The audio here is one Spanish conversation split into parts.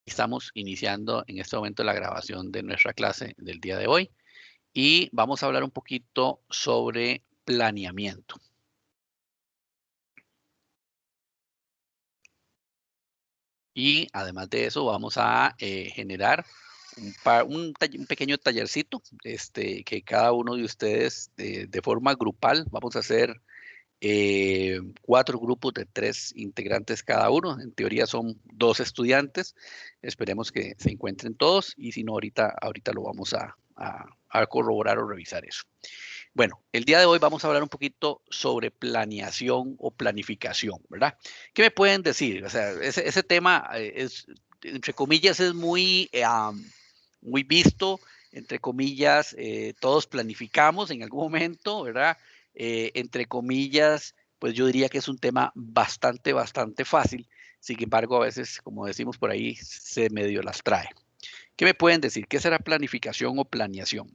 Estamos iniciando en este momento la grabación de nuestra clase del día de hoy y vamos a hablar un poquito sobre planeamiento. Y además de eso vamos a generar un pequeño tallercito que cada uno de ustedes de forma grupal vamos a hacer 4 grupos de 3 integrantes cada uno. En teoría son 2 estudiantes. Esperemos que se encuentren todos y si no, ahorita lo vamos a corroborar o revisar eso. Bueno, el día de hoy vamos a hablar un poquito sobre planeación o planificación, ¿verdad? ¿Qué me pueden decir? O sea, ese tema entre comillas, es muy visto, entre comillas, todos planificamos en algún momento, ¿verdad? Entre comillas, pues yo diría que es un tema bastante fácil. Sin embargo, a veces, como decimos por ahí, se medio las trae. ¿Qué me pueden decir? ¿Qué será planificación o planeación?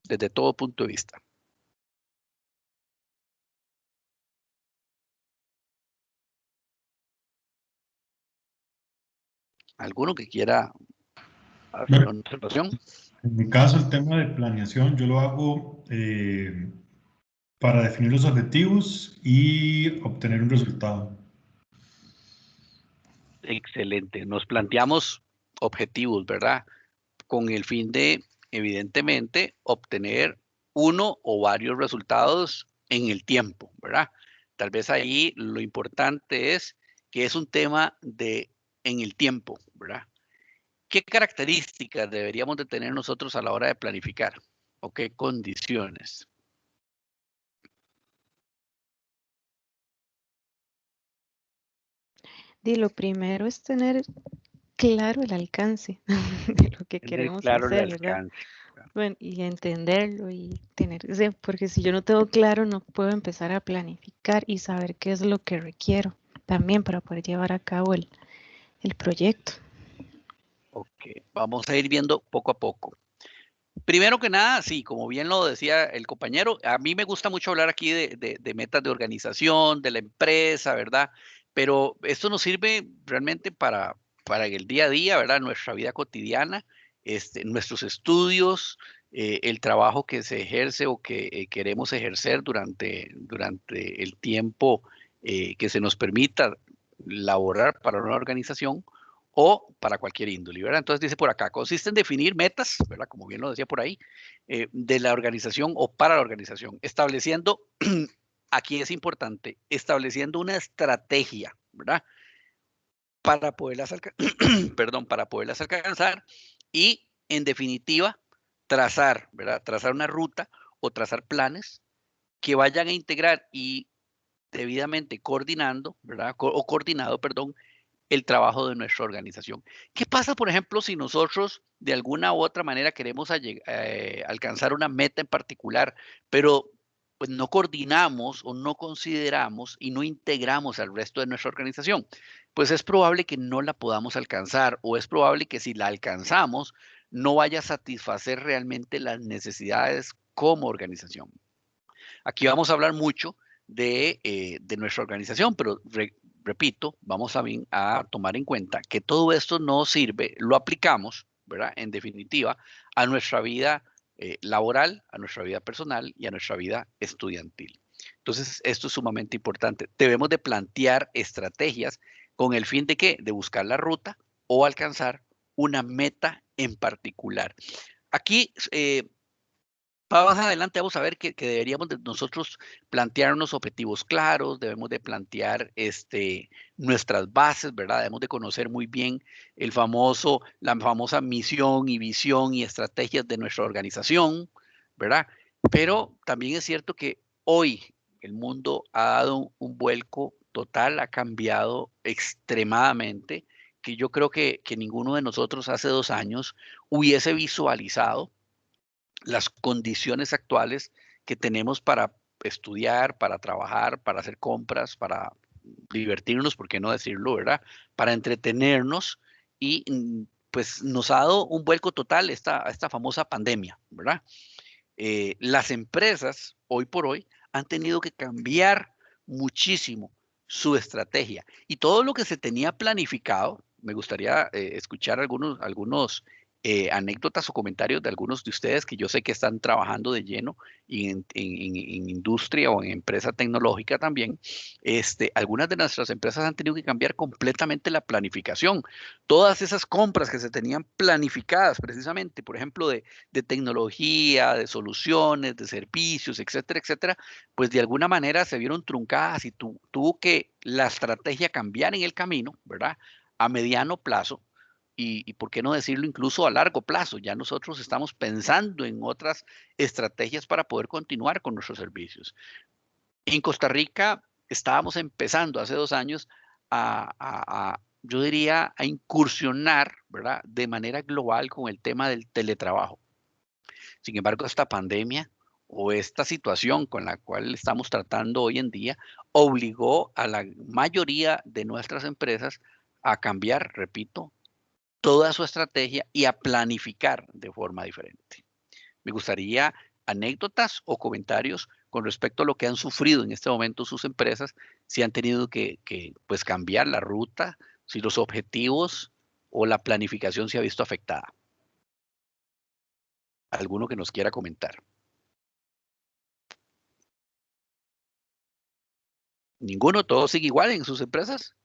Desde todo punto de vista. ¿Alguno que quiera hacer Bueno, una observación? en mi caso el tema de planeación yo lo hago para definir los objetivos y obtener un resultado. Excelente. Nos planteamos objetivos, ¿verdad? Con el fin de, evidentemente, obtener uno o varios resultados en el tiempo, ¿verdad? Tal vez ahí lo importante es que es un tema de en el tiempo, ¿verdad? ¿Qué características deberíamos de tener nosotros a la hora de planificar? ¿O qué condiciones? Y lo primero es tener claro el alcance de lo que Tener queremos claro el hacer, ¿verdad? alcance. Bueno, y entenderlo y tener, porque si yo no tengo claro, no puedo empezar a planificar y saber qué es lo que requiero también para poder llevar a cabo el proyecto. Ok, vamos a ir viendo poco a poco. Primero que nada, sí, como bien lo decía el compañero, a mí me gusta mucho hablar aquí de metas de organización, de la empresa, ¿verdad? Pero esto nos sirve realmente para el día a día, ¿verdad? Nuestra vida cotidiana, nuestros estudios, el trabajo que se ejerce o que queremos ejercer durante el tiempo que se nos permita laborar para una organización o para cualquier índole, ¿verdad? Entonces dice por acá, consiste en definir metas, ¿verdad? Como bien lo decía por ahí, de la organización o para la organización, estableciendo, aquí es importante, estableciendo una estrategia, ¿verdad? Para poderlas, perdón, para poderlas alcanzar y, en definitiva, trazar, ¿verdad? Trazar una ruta o trazar planes que vayan a integrar y debidamente coordinando, ¿verdad? O coordinado, perdón, el trabajo de nuestra organización. ¿Qué pasa, por ejemplo, si nosotros de alguna u otra manera queremos alcanzar una meta en particular, pero pues no coordinamos o no consideramos y no integramos al resto de nuestra organización? Pues es probable que no la podamos alcanzar o es probable que si la alcanzamos no vaya a satisfacer realmente las necesidades como organización. Aquí vamos a hablar mucho de nuestra organización, pero repito, vamos a tomar en cuenta que todo esto no sirve, lo aplicamos, ¿verdad? En definitiva, a nuestra vida laboral, a nuestra vida personal y a nuestra vida estudiantil. Entonces, esto es sumamente importante. Debemos de plantear estrategias con el fin de qué? De buscar la ruta o alcanzar una meta en particular. Aquí para más adelante vamos a ver que deberíamos de nosotros plantearnos objetivos claros, debemos de plantear nuestras bases, ¿verdad? Debemos de conocer muy bien la famosa misión y visión y estrategias de nuestra organización, ¿verdad? Pero también es cierto que hoy el mundo ha dado un vuelco total, ha cambiado extremadamente, que yo creo que ninguno de nosotros hace 2 años hubiese visualizado las condiciones actuales que tenemos para estudiar, para trabajar, para hacer compras, para divertirnos, ¿por qué no decirlo, verdad? Para entretenernos y pues nos ha dado un vuelco total esta famosa pandemia, ¿verdad? Las empresas hoy por hoy han tenido que cambiar muchísimo su estrategia y todo lo que se tenía planificado, me gustaría escuchar algunos anécdotas o comentarios de algunos de ustedes que yo sé que están trabajando de lleno en industria o en empresa tecnológica también. Algunas de nuestras empresas han tenido que cambiar completamente la planificación. Todas esas compras que se tenían planificadas precisamente, por ejemplo, de tecnología, de soluciones, de servicios, etcétera, etcétera, pues de alguna manera se vieron truncadas y tuvo que la estrategia cambiar en el camino, ¿verdad? A mediano plazo y por qué no decirlo incluso a largo plazo. Ya nosotros estamos pensando en otras estrategias para poder continuar con nuestros servicios. En Costa Rica estábamos empezando hace 2 años yo diría, a incursionar, ¿verdad? De manera global con el tema del teletrabajo. Sin embargo, esta pandemia o esta situación con la cual estamos tratando hoy en día obligó a la mayoría de nuestras empresas a cambiar, repito, toda su estrategia y a planificar de forma diferente. Me gustaría anécdotas o comentarios con respecto a lo que han sufrido en este momento sus empresas, si han tenido que pues cambiar la ruta, si los objetivos o la planificación se ha visto afectada. ¿Alguno que nos quiera comentar? ¿Ninguno? ¿Todo sigue igual en sus empresas?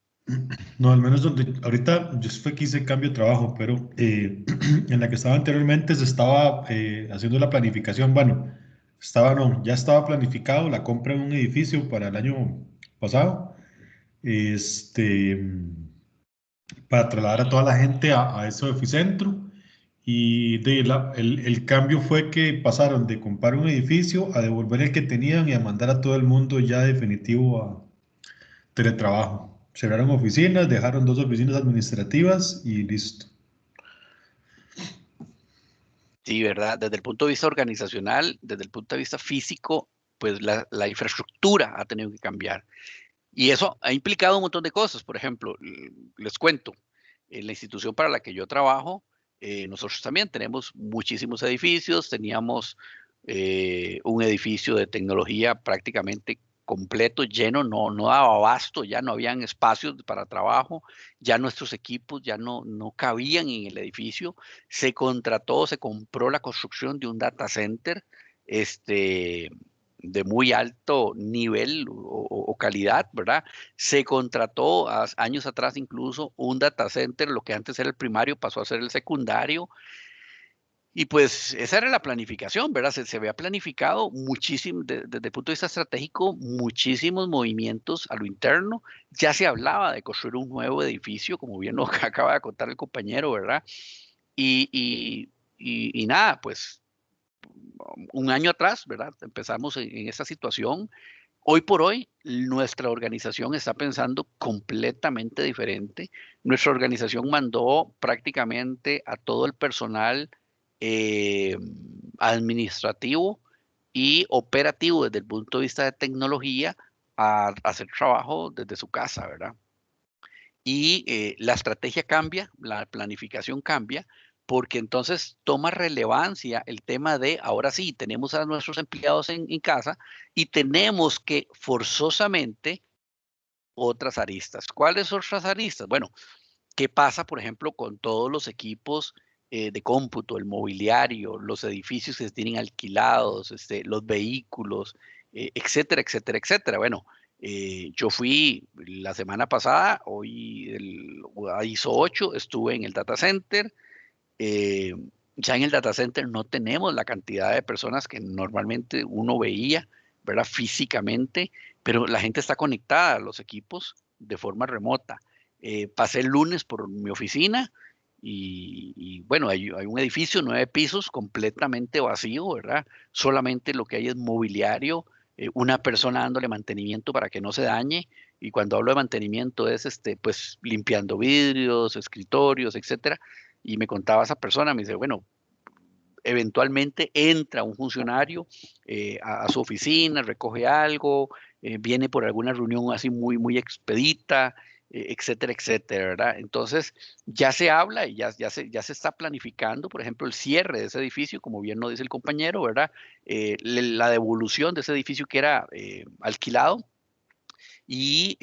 No, al menos donde ahorita yo fue que hice cambio de trabajo, pero en la que estaba anteriormente se estaba haciendo la planificación. Bueno, no, ya estaba planificado la compra de un edificio para el año pasado, este, para trasladar a toda la gente a ese oficentro. Y el cambio fue que pasaron de comprar un edificio a devolver el que tenían y a mandar a todo el mundo ya definitivo a teletrabajo. Cerraron oficinas, dejaron 2 oficinas administrativas y listo. Sí, ¿verdad? Desde el punto de vista organizacional, desde el punto de vista físico, pues la infraestructura ha tenido que cambiar. Y eso ha implicado un montón de cosas. Por ejemplo, les cuento, en la institución para la que yo trabajo, nosotros también tenemos muchísimos edificios, teníamos un edificio de tecnología prácticamente completo, lleno, no daba abasto, ya no habían espacios para trabajo, ya nuestros equipos ya no cabían en el edificio, se contrató, se compró la construcción de un data center, este, de muy alto nivel o calidad, ¿verdad? Se contrató años atrás incluso un data center, lo que antes era el primario pasó a ser el secundario, y pues esa era la planificación, ¿verdad? Se había planificado muchísimo, desde el punto de vista estratégico, muchísimos movimientos a lo interno. Ya se hablaba de construir un nuevo edificio, como bien lo acaba de contar el compañero, ¿verdad? Y, y nada, pues un año atrás, ¿verdad? Empezamos en esta situación. Hoy por hoy, nuestra organización está pensando completamente diferente. Nuestra organización mandó prácticamente a todo el personal eh, administrativo y operativo desde el punto de vista de tecnología a hacer trabajo desde su casa, ¿verdad? Y la estrategia cambia, la planificación cambia, porque entonces toma relevancia el tema de, ahora sí, tenemos a nuestros empleados en casa y tenemos que forzosamente otras aristas. ¿Cuáles otras aristas? Bueno, ¿qué pasa, por ejemplo, con todos los equipos de cómputo, el mobiliario, los edificios que se tienen alquilados, los vehículos, etcétera, etcétera, etcétera? Bueno, yo fui la semana pasada, hoy a ISO 8, estuve en el data center. eh, ya en el data center no tenemos la cantidad de personas que normalmente uno veía, ¿verdad? Físicamente, pero la gente está conectada a los equipos de forma remota. Pasé el lunes por mi oficina y bueno, hay un edificio, 9 pisos, completamente vacío, ¿verdad? Solamente lo que hay es mobiliario, una persona dándole mantenimiento para que no se dañe. Y cuando hablo de mantenimiento es pues limpiando vidrios, escritorios, etcétera. Y me contaba esa persona, me dice, bueno, eventualmente entra un funcionario a su oficina, recoge algo, viene por alguna reunión así muy expedita, etcétera, etcétera, ¿verdad? Entonces ya se habla y ya se está planificando, por ejemplo, el cierre de ese edificio, como bien lo dice el compañero, ¿verdad? La devolución de ese edificio que era alquilado y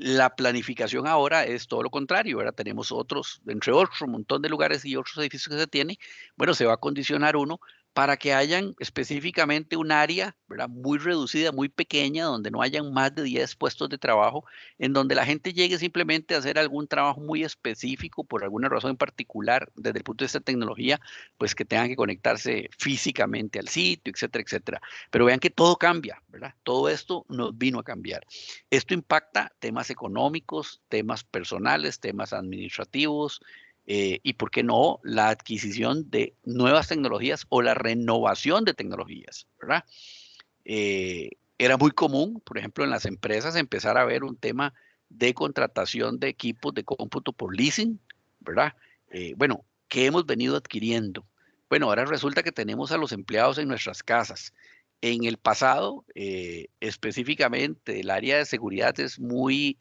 La planificación ahora es todo lo contrario, ¿verdad? Tenemos otros, entre otros, un montón de lugares y otros edificios que se tiene. Bueno, se va a condicionar uno para que hayan específicamente un área, ¿verdad? Muy reducida, muy pequeña, donde no hayan más de 10 puestos de trabajo, en donde la gente llegue simplemente a hacer algún trabajo muy específico por alguna razón en particular, desde el punto de vista de tecnología, pues que tengan que conectarse físicamente al sitio, etcétera, etcétera. Pero vean que todo cambia, ¿verdad? Todo esto nos vino a cambiar. Esto impacta temas económicos, temas personales, temas administrativos, y, ¿por qué no?, la adquisición de nuevas tecnologías o la renovación de tecnologías, ¿verdad? Era muy común, por ejemplo, en las empresas empezar a ver un tema de contratación de equipos de cómputo por leasing, ¿verdad? Bueno, ¿qué hemos venido adquiriendo? Bueno, ahora resulta que tenemos a los empleados en nuestras casas. En el pasado, específicamente, el área de seguridad es muy,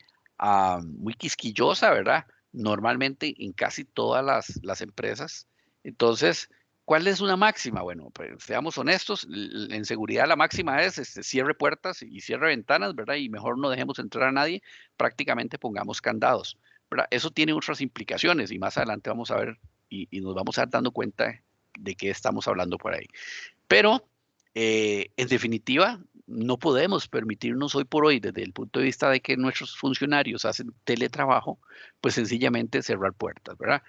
muy quisquillosa, ¿verdad? Normalmente en casi todas las empresas. Entonces, ¿cuál es una máxima? Bueno, pues seamos honestos, en seguridad la máxima es cierre puertas y cierre ventanas, ¿verdad? Y mejor no dejemos entrar a nadie, prácticamente pongamos candados, ¿verdad? Eso tiene otras implicaciones y más adelante vamos a ver y nos vamos a dar dando cuenta de qué estamos hablando por ahí. Pero, en definitiva, no podemos permitirnos hoy por hoy, desde el punto de vista de que nuestros funcionarios hacen teletrabajo, pues sencillamente cerrar puertas, ¿verdad?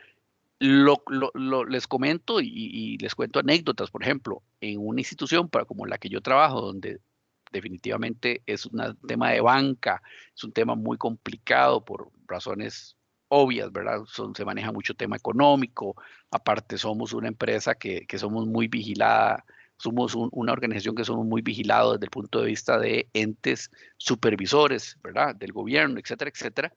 Les comento y les cuento anécdotas, por ejemplo, en una institución como la que yo trabajo, donde definitivamente es un tema de banca, es un tema muy complicado por razones obvias, ¿verdad? Se maneja mucho tema económico, aparte somos una empresa que somos muy vigilada, somos una organización que somos muy vigilados desde el punto de vista de entes supervisores, ¿verdad? Del gobierno, etcétera, etcétera.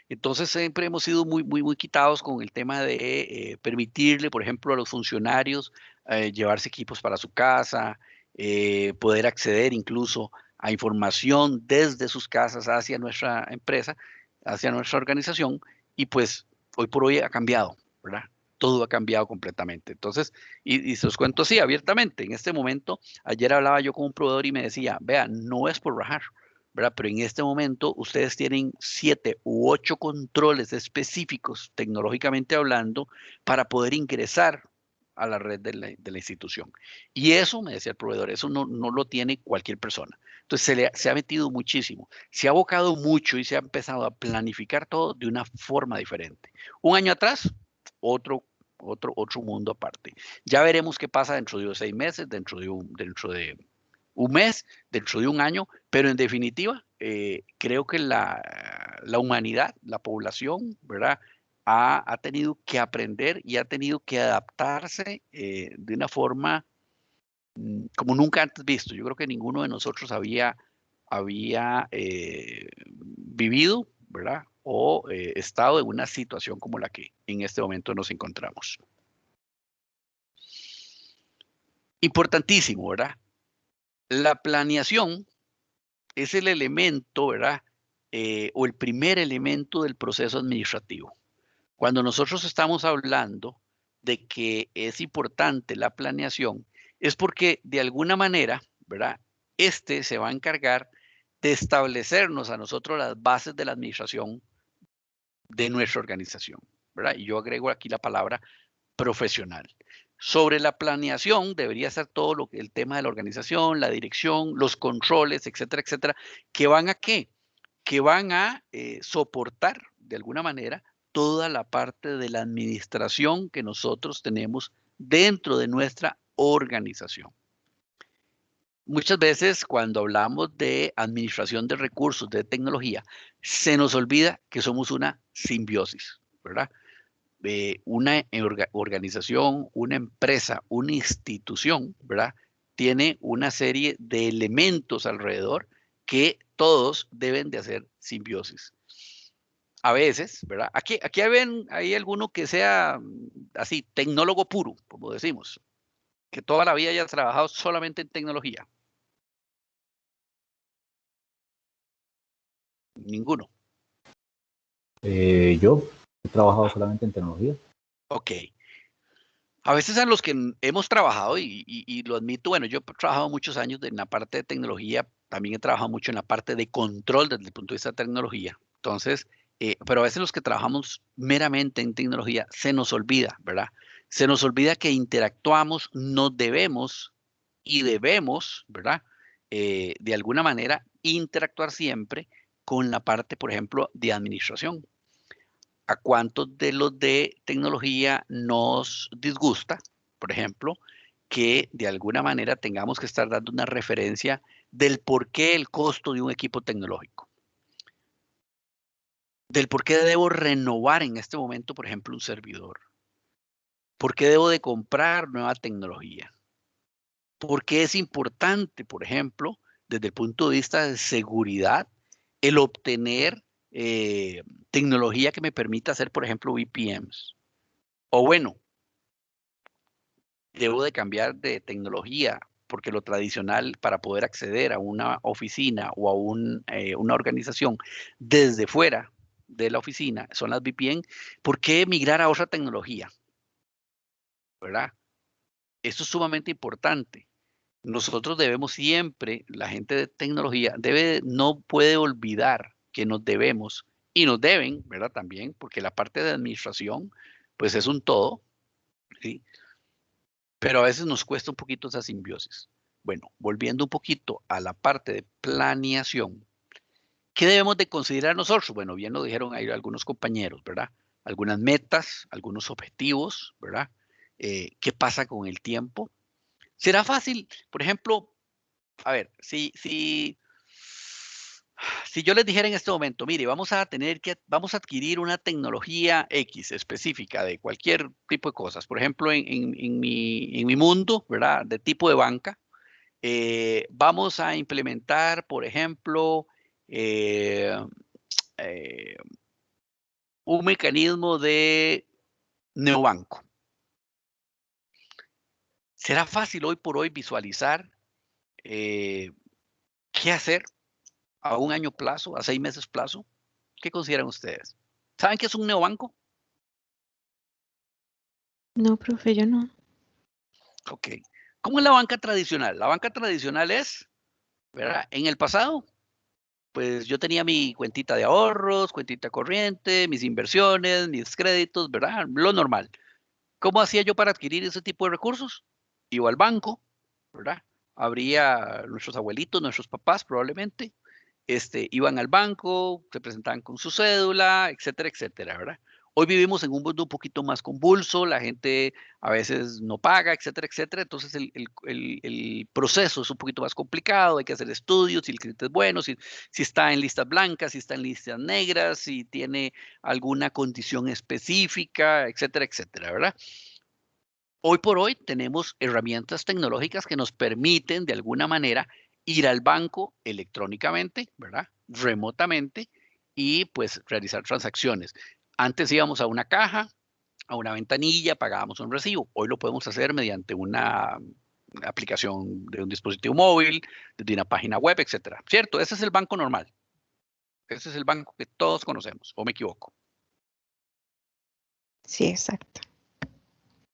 Entonces siempre hemos sido muy, muy, muy quitados con el tema de permitirle, por ejemplo, a los funcionarios llevarse equipos para su casa, poder acceder incluso a información desde sus casas hacia nuestra empresa, hacia nuestra organización, y pues hoy por hoy ha cambiado, ¿verdad? Todo ha cambiado completamente. Entonces, y se los cuento así abiertamente, en este momento, ayer hablaba yo con un proveedor y me decía, vea, no es por rajar, ¿verdad? Pero en este momento ustedes tienen 7 u 8 controles específicos, tecnológicamente hablando, para poder ingresar a la red de la institución. Y eso, me decía el proveedor, eso no lo tiene cualquier persona. Entonces se ha metido muchísimo, se ha abocado mucho y se ha empezado a planificar todo de una forma diferente. Un año atrás, otro mundo aparte. Ya veremos qué pasa dentro de 6 meses, dentro de un mes, dentro de un año, pero en definitiva, creo que la humanidad, la población, ¿verdad? Ha tenido que aprender y ha tenido que adaptarse de una forma como nunca antes visto. Yo creo que ninguno de nosotros había vivido, ¿verdad? O estado en una situación como la que en este momento nos encontramos. Importantísimo, ¿verdad? La planeación es el elemento, ¿verdad? O el primer elemento del proceso administrativo. Cuando nosotros estamos hablando de que es importante la planeación, es porque de alguna manera, ¿verdad? Este se va a encargar de establecernos a nosotros las bases de la administración de nuestra organización, ¿verdad? Y yo agrego aquí la palabra profesional. Sobre la planeación debería ser todo el tema de la organización, la dirección, los controles, etcétera, etcétera, que van a qué? Que van a soportar de alguna manera toda la parte de la administración que nosotros tenemos dentro de nuestra organización. Muchas veces cuando hablamos de administración de recursos, de tecnología, se nos olvida que somos una simbiosis, ¿verdad? Una organización, una empresa, una institución, ¿verdad? Tiene una serie de elementos alrededor que todos deben de hacer simbiosis. A veces, ¿verdad? Aquí hay alguno que sea así, tecnólogo puro, como decimos, que toda la vida haya trabajado solamente en tecnología. Ninguno. Yo he trabajado solamente en tecnología. Ok. A veces a los que hemos trabajado, y lo admito, bueno, yo he trabajado muchos años en la parte de tecnología, también he trabajado mucho en la parte de control desde el punto de vista de tecnología. Entonces, pero a veces los que trabajamos meramente en tecnología se nos olvida, ¿verdad? Se nos olvida que interactuamos, nos debemos y debemos, ¿verdad? De alguna manera interactuar siempre con la parte, por ejemplo, de administración. ¿A cuántos de los de tecnología nos disgusta, por ejemplo, que de alguna manera tengamos que estar dando una referencia del por qué el costo de un equipo tecnológico? Del por qué debo renovar en este momento, por ejemplo, un servidor. ¿Por qué debo de comprar nueva tecnología? ¿Por qué es importante, por ejemplo, desde el punto de vista de seguridad, el obtener tecnología que me permita hacer, por ejemplo, VPNs? O bueno, debo de cambiar de tecnología porque lo tradicional para poder acceder a una oficina o a una organización desde fuera de la oficina son las VPN. ¿Por qué migrar a otra tecnología? ¿Verdad? Esto es sumamente importante. Nosotros debemos siempre, la gente de tecnología no puede olvidar que nos debemos y nos deben, ¿verdad? También, porque la parte de administración, pues es un todo, ¿sí? Pero a veces nos cuesta un poquito esa simbiosis. Bueno, volviendo un poquito a la parte de planeación, ¿qué debemos de considerar nosotros? Bueno, bien lo dijeron ahí algunos compañeros, ¿verdad? Algunas metas, algunos objetivos, ¿verdad? ¿Qué pasa con el tiempo? ¿Será fácil? Por ejemplo, a ver, si yo les dijera en este momento, mire, vamos a adquirir una tecnología X específica de cualquier tipo de cosas. Por ejemplo, en mi mundo, ¿verdad? De tipo de banca, vamos a implementar, por ejemplo, eh, eh, un mecanismo de neobanco. ¿Será fácil hoy por hoy visualizar qué hacer a un año plazo, a 6 meses plazo? ¿Qué consideran ustedes? ¿Saben qué es un neobanco? No, profe, yo no. Ok. ¿Cómo es la banca tradicional? La banca tradicional es, ¿verdad? En el pasado, pues yo tenía mi cuentita de ahorros, cuentita corriente, mis inversiones, mis créditos, ¿verdad? Lo normal. ¿Cómo hacía yo para adquirir ese tipo de recursos? Iba al banco, ¿verdad? Habría nuestros abuelitos, nuestros papás probablemente, iban al banco, se presentaban con su cédula, etcétera, etcétera, ¿verdad? Hoy vivimos en un mundo un poquito más convulso, la gente a veces no paga, etcétera, etcétera, entonces el proceso es un poquito más complicado, hay que hacer estudios, si el cliente es bueno, si está en listas blancas, si está en listas negras, si tiene alguna condición específica, etcétera, etcétera, ¿verdad? Hoy por hoy tenemos herramientas tecnológicas que nos permiten de alguna manera ir al banco electrónicamente, ¿verdad? Remotamente y pues realizar transacciones. Antes íbamos a una caja, a una ventanilla, pagábamos un recibo. Hoy lo podemos hacer mediante una aplicación de un dispositivo móvil, desde una página web, etcétera. ¿Cierto? Ese es el banco normal. Ese es el banco que todos conocemos, ¿o me equivoco? Sí, exacto.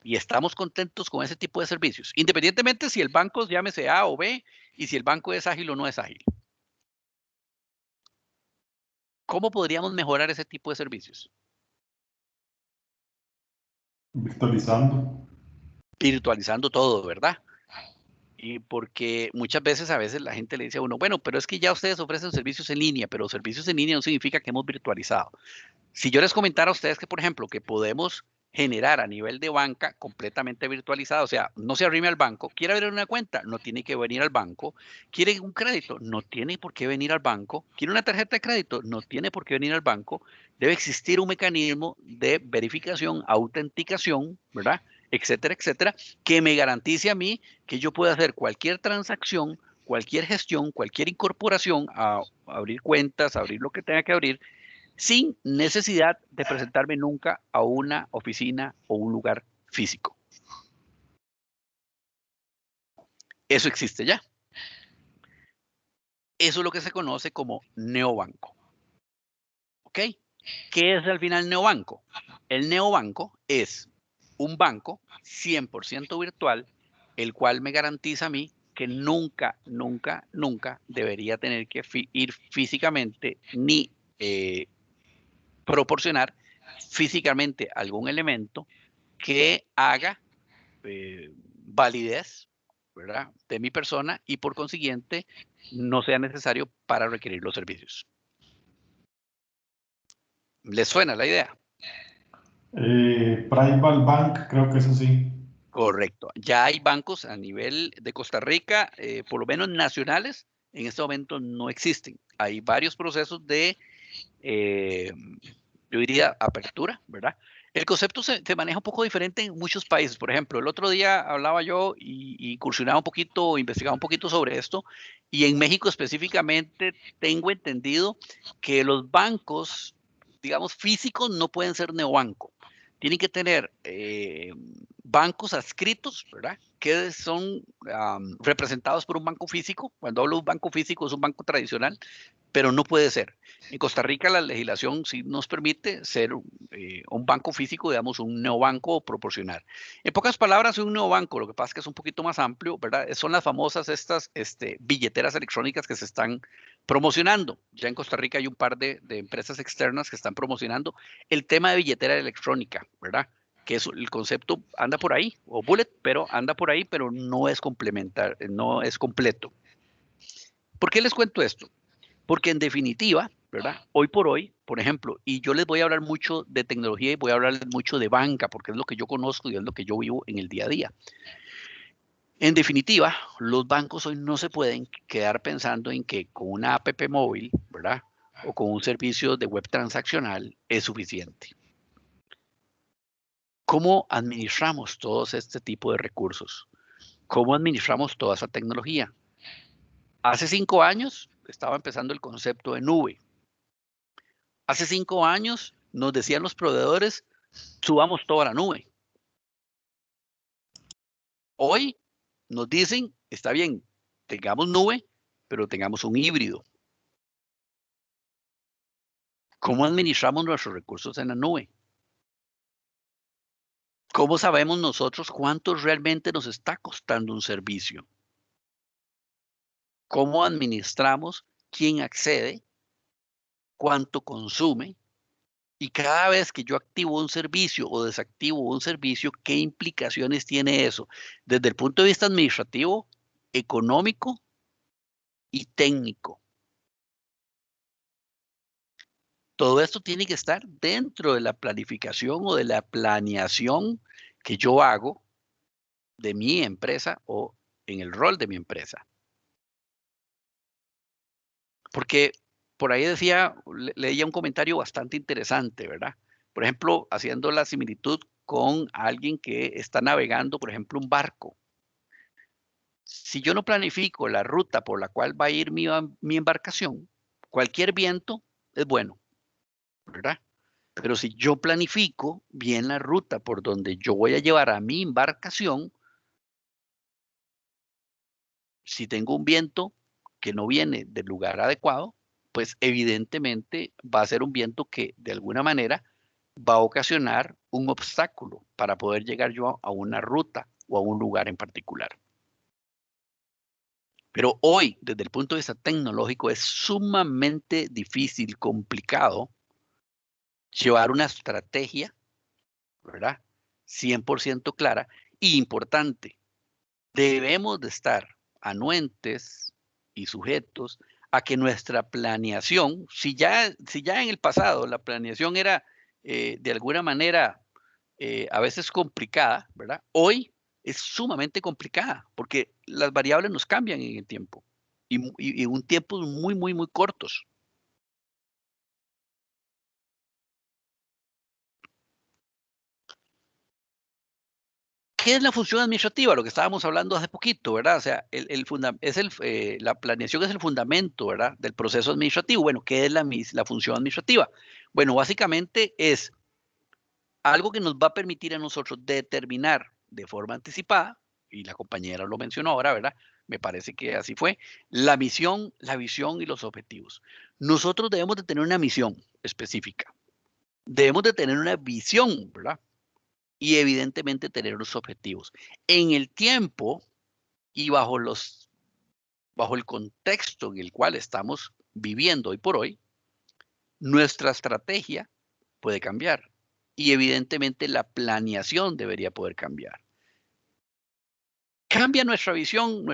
Y estamos contentos con ese tipo de servicios, independientemente si el banco llámese A o B y si el banco es ágil o no es ágil. ¿Cómo podríamos mejorar ese tipo de servicios? Virtualizando. Virtualizando todo, ¿verdad? Y porque muchas veces, a veces la gente le dice a uno, bueno, pero es que ya ustedes ofrecen servicios en línea, pero servicios en línea no significa que hemos virtualizado. Si yo les comentara a ustedes que, por ejemplo, que podemos generar a nivel de banca completamente virtualizada, o sea, no se arrime al banco, quiere abrir una cuenta, no tiene que venir al banco, quiere un crédito, no tiene por qué venir al banco, quiere una tarjeta de crédito, no tiene por qué venir al banco, debe existir un mecanismo de verificación, autenticación, ¿verdad? Etcétera, etcétera, que me garantice a mí que yo pueda hacer cualquier transacción, cualquier gestión, cualquier incorporación, a abrir cuentas, abrir lo que tenga que abrir, sin necesidad de presentarme nunca a una oficina o un lugar físico. Eso existe ya. Eso es lo que se conoce como neobanco. ¿Ok? ¿Qué es al final neobanco? El neobanco es un banco 100% virtual, el cual me garantiza a mí que nunca, nunca, nunca debería tener que ir físicamente ni proporcionar físicamente algún elemento que haga validez, ¿verdad?, de mi persona y por consiguiente no sea necesario para requerir los servicios. ¿Les suena la idea? Private Bank, creo que es así. Correcto. Ya hay bancos a nivel de Costa Rica, por lo menos nacionales, en este momento no existen. Hay varios procesos de, yo diría, apertura, ¿verdad? El concepto se maneja un poco diferente en muchos países. Por ejemplo, el otro día hablaba yo y incursionaba un poquito, investigaba un poquito sobre esto, y en México específicamente tengo entendido que los bancos, digamos, físicos no pueden ser neobanco. Tienen que tener bancos adscritos, ¿verdad?, que son representados por un banco físico. Cuando hablo de un banco físico es un banco tradicional, pero no puede ser. En Costa Rica la legislación sí nos permite ser un banco físico, digamos, un neobanco proporcional. En pocas palabras, un neobanco, lo que pasa es que es un poquito más amplio, ¿verdad? Son las famosas estas billeteras electrónicas que se están promocionando. Ya en Costa Rica hay un par de empresas externas que están promocionando el tema de billetera electrónica, ¿verdad?, que es, el concepto anda por ahí, o bullet, pero anda por ahí, pero no es complementar, no es completo. ¿Por qué les cuento esto? Porque en definitiva, ¿verdad?, hoy por hoy, por ejemplo, y yo les voy a hablar mucho de tecnología y voy a hablarles mucho de banca, porque es lo que yo conozco y es lo que yo vivo en el día a día. En definitiva, los bancos hoy no se pueden quedar pensando en que con una app móvil, ¿verdad?, o con un servicio de web transaccional es suficiente. ¿Cómo administramos todos este tipo de recursos? ¿Cómo administramos toda esa tecnología? Hace 5 años estaba empezando el concepto de nube. Hace 5 años nos decían los proveedores, subamos todo a la nube. Hoy nos dicen, está bien, tengamos nube, pero tengamos un híbrido. ¿Cómo administramos nuestros recursos en la nube? ¿Cómo sabemos nosotros cuánto realmente nos está costando un servicio? ¿Cómo administramos quién accede, cuánto consume? Y cada vez que yo activo un servicio o desactivo un servicio, ¿qué implicaciones tiene eso? Desde el punto de vista administrativo, económico y técnico. Todo esto tiene que estar dentro de la planificación o de la planeación que yo hago de mi empresa o en el rol de mi empresa. Porque por ahí leía un comentario bastante interesante, ¿verdad? Por ejemplo, haciendo la similitud con alguien que está navegando, por ejemplo, un barco. Si yo no planifico la ruta por la cual va a ir mi embarcación, cualquier viento es bueno, ¿verdad? Pero si yo planifico bien la ruta por donde yo voy a llevar a mi embarcación, si tengo un viento que no viene del lugar adecuado, pues evidentemente va a ser un viento que de alguna manera va a ocasionar un obstáculo para poder llegar yo a una ruta o a un lugar en particular. Pero hoy, desde el punto de vista tecnológico, es sumamente difícil, complicado llevar una estrategia, ¿verdad?, 100% clara y importante. Debemos de estar anuentes y sujetos a que nuestra planeación, si ya en el pasado la planeación era de alguna manera a veces complicada, ¿verdad? Hoy es sumamente complicada porque las variables nos cambian en el tiempo y en un tiempo muy, muy, muy cortos. ¿Qué es la función administrativa? Lo que estábamos hablando hace poquito, ¿verdad? O sea, la planeación es el fundamento, ¿verdad?, del proceso administrativo. Bueno, ¿qué es la función administrativa? Bueno, básicamente es algo que nos va a permitir a nosotros determinar de forma anticipada, y la compañera lo mencionó ahora, ¿verdad? Me parece que así fue, la misión, la visión y los objetivos. Nosotros debemos de tener una misión específica. Debemos de tener una visión, ¿verdad? Y evidentemente tener los objetivos. En el tiempo y bajo los bajo el contexto en el cual estamos viviendo hoy por hoy, nuestra estrategia puede cambiar y evidentemente la planeación debería poder cambiar. ¿Cambia nuestra visión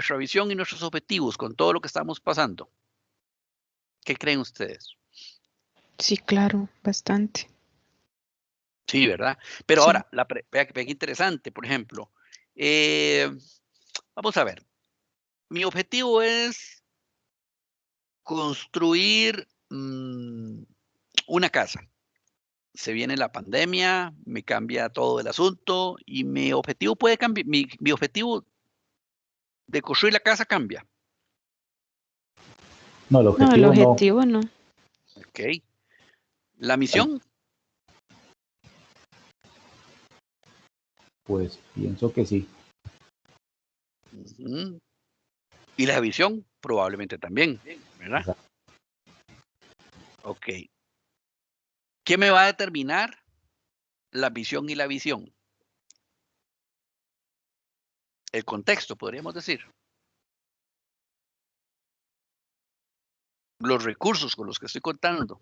y nuestros objetivos con todo lo que estamos pasando? ¿Qué creen ustedes? Sí, claro, bastante. Sí, ¿verdad? Pero Sí. ahora, vea que interesante, por ejemplo, vamos a ver, mi objetivo es construir una casa. Se viene la pandemia, me cambia todo el asunto y mi objetivo puede cambiar, mi objetivo de construir la casa cambia. No, el No, el objetivo no. objetivo no. Ok. La misión, Pues pienso que sí. ujú, y la visión probablemente también, ¿verdad? Exacto. Ok. ¿Qué me va a determinar la visión y la visión? El contexto, podríamos decir. Los recursos con los que estoy contando.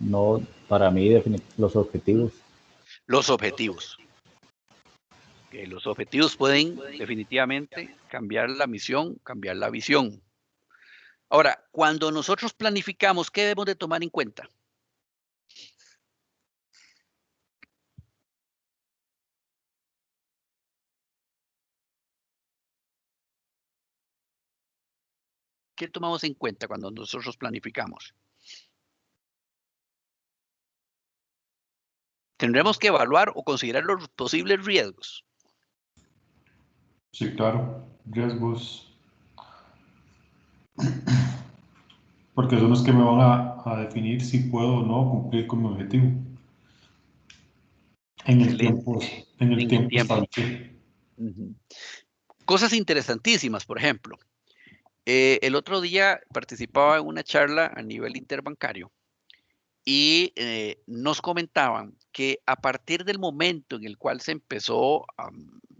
No, para mí los objetivos. Los objetivos. Que los objetivos pueden definitivamente cambiar la misión, cambiar la visión. Ahora, cuando nosotros planificamos, ¿qué debemos de tomar en cuenta? ¿Qué tomamos en cuenta cuando nosotros planificamos? Tendremos que evaluar o considerar los posibles riesgos. Sí, claro, riesgos, porque son los que me van a definir si puedo o no cumplir con mi objetivo en el tiempo, Excelente. en el En el tiempo tiempo. establecido. Ujú. Cosas interesantísimas, por ejemplo. El otro día participaba en una charla a nivel interbancario y nos comentaban que a partir del momento en el cual se empezó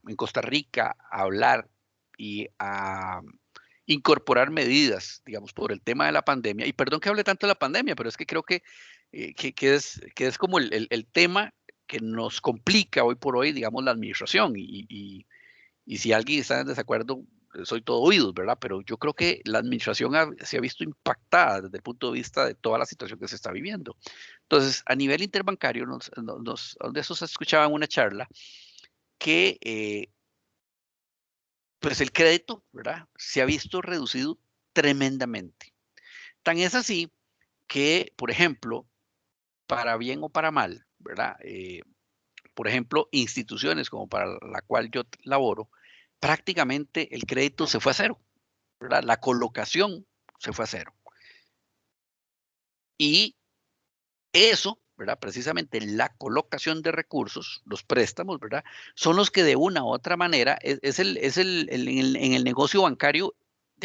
en Costa Rica a hablar y a incorporar medidas, digamos, por el tema de la pandemia, y perdón que hable tanto de la pandemia, pero es que creo que es como el tema que nos complica hoy por hoy, digamos, la administración. Y si alguien está en desacuerdo, soy todo oídos, ¿verdad? Pero yo creo que la administración se ha visto impactada desde el punto de vista de toda la situación que se está viviendo. Entonces, a nivel interbancario, de eso se escuchaba en una charla que pues el crédito, ¿verdad? Se ha visto reducido tremendamente. Tan es así que, por ejemplo, para bien o para mal, ¿verdad? Por ejemplo, instituciones como para la cual yo laboro, prácticamente el crédito se fue a cero, ¿verdad? La colocación se fue a cero. Y eso, ¿verdad? Precisamente la colocación de recursos, los préstamos, ¿verdad? Son los que de una u otra manera en el negocio bancario,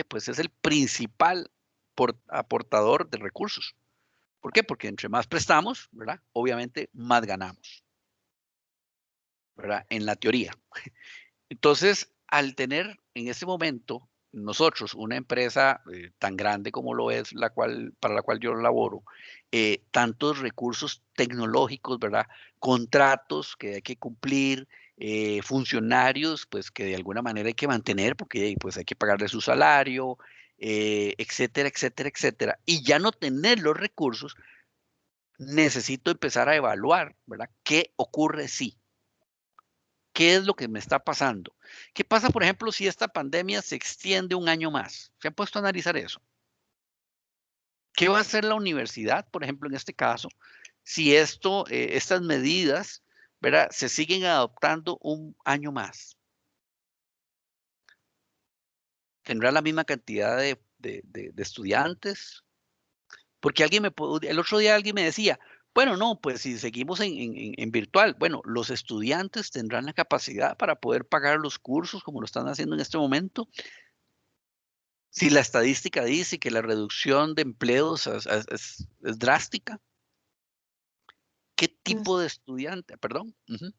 pues es el principal aportador de recursos. ¿Por qué? Porque entre más prestamos, ¿verdad? Obviamente más ganamos, ¿verdad? En la teoría. Entonces, al tener en ese momento nosotros una empresa tan grande como lo es para la cual yo laboro, tantos recursos tecnológicos, ¿verdad? Contratos que hay que cumplir, funcionarios, pues que de alguna manera hay que mantener porque pues hay que pagarle su salario, etcétera, etcétera, etcétera. Y ya no tener los recursos, necesito empezar a evaluar, ¿verdad? ¿Qué ocurre si? ¿Qué es lo que me está pasando? ¿Qué pasa, por ejemplo, si esta pandemia se extiende un año más? ¿Se han puesto a analizar eso? ¿Qué va a hacer la universidad, por ejemplo, en este caso, si estas medidas, ¿verdad? Se siguen adoptando un año más? ¿Tendrá la misma cantidad de estudiantes? Porque el otro día alguien me decía, bueno, no, pues si seguimos en virtual, bueno, los estudiantes tendrán la capacidad para poder pagar los cursos como lo están haciendo en este momento. Si la estadística dice que la reducción de empleos es drástica, ¿qué tipo Es- de estudiante? Perdón. Ujú.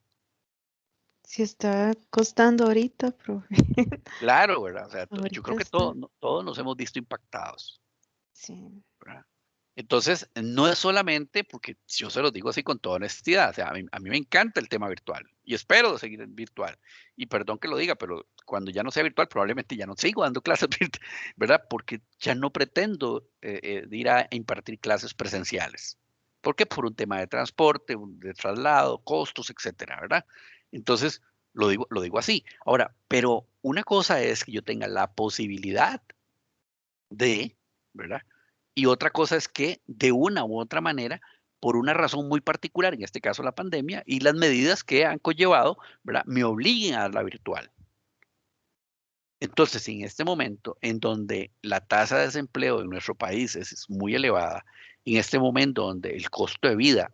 Si está costando ahorita, profe. Claro, ¿verdad? O sea, yo Ahorita creo que está. todos nos hemos visto impactados, Sí. ¿verdad? Entonces, no es solamente porque yo se lo digo así con toda honestidad, o sea, a mí me encanta el tema virtual y espero seguir en virtual. Y perdón que lo diga, pero cuando ya no sea virtual, probablemente ya no sigo dando clases virtuales, ¿verdad? Porque ya no pretendo ir a impartir clases presenciales. ¿Por qué? Por un tema de transporte, de traslado, costos, etcétera, ¿verdad? Entonces, lo digo así. Ahora, pero una cosa es que yo tenga la posibilidad de, ¿verdad? Y otra cosa es que de una u otra manera, por una razón muy particular, en este caso la pandemia, y las medidas que han conllevado, ¿verdad? Me obliguen a la virtual. Entonces, en este momento, en donde la tasa de desempleo en nuestro país es muy elevada, en este momento donde el costo de vida,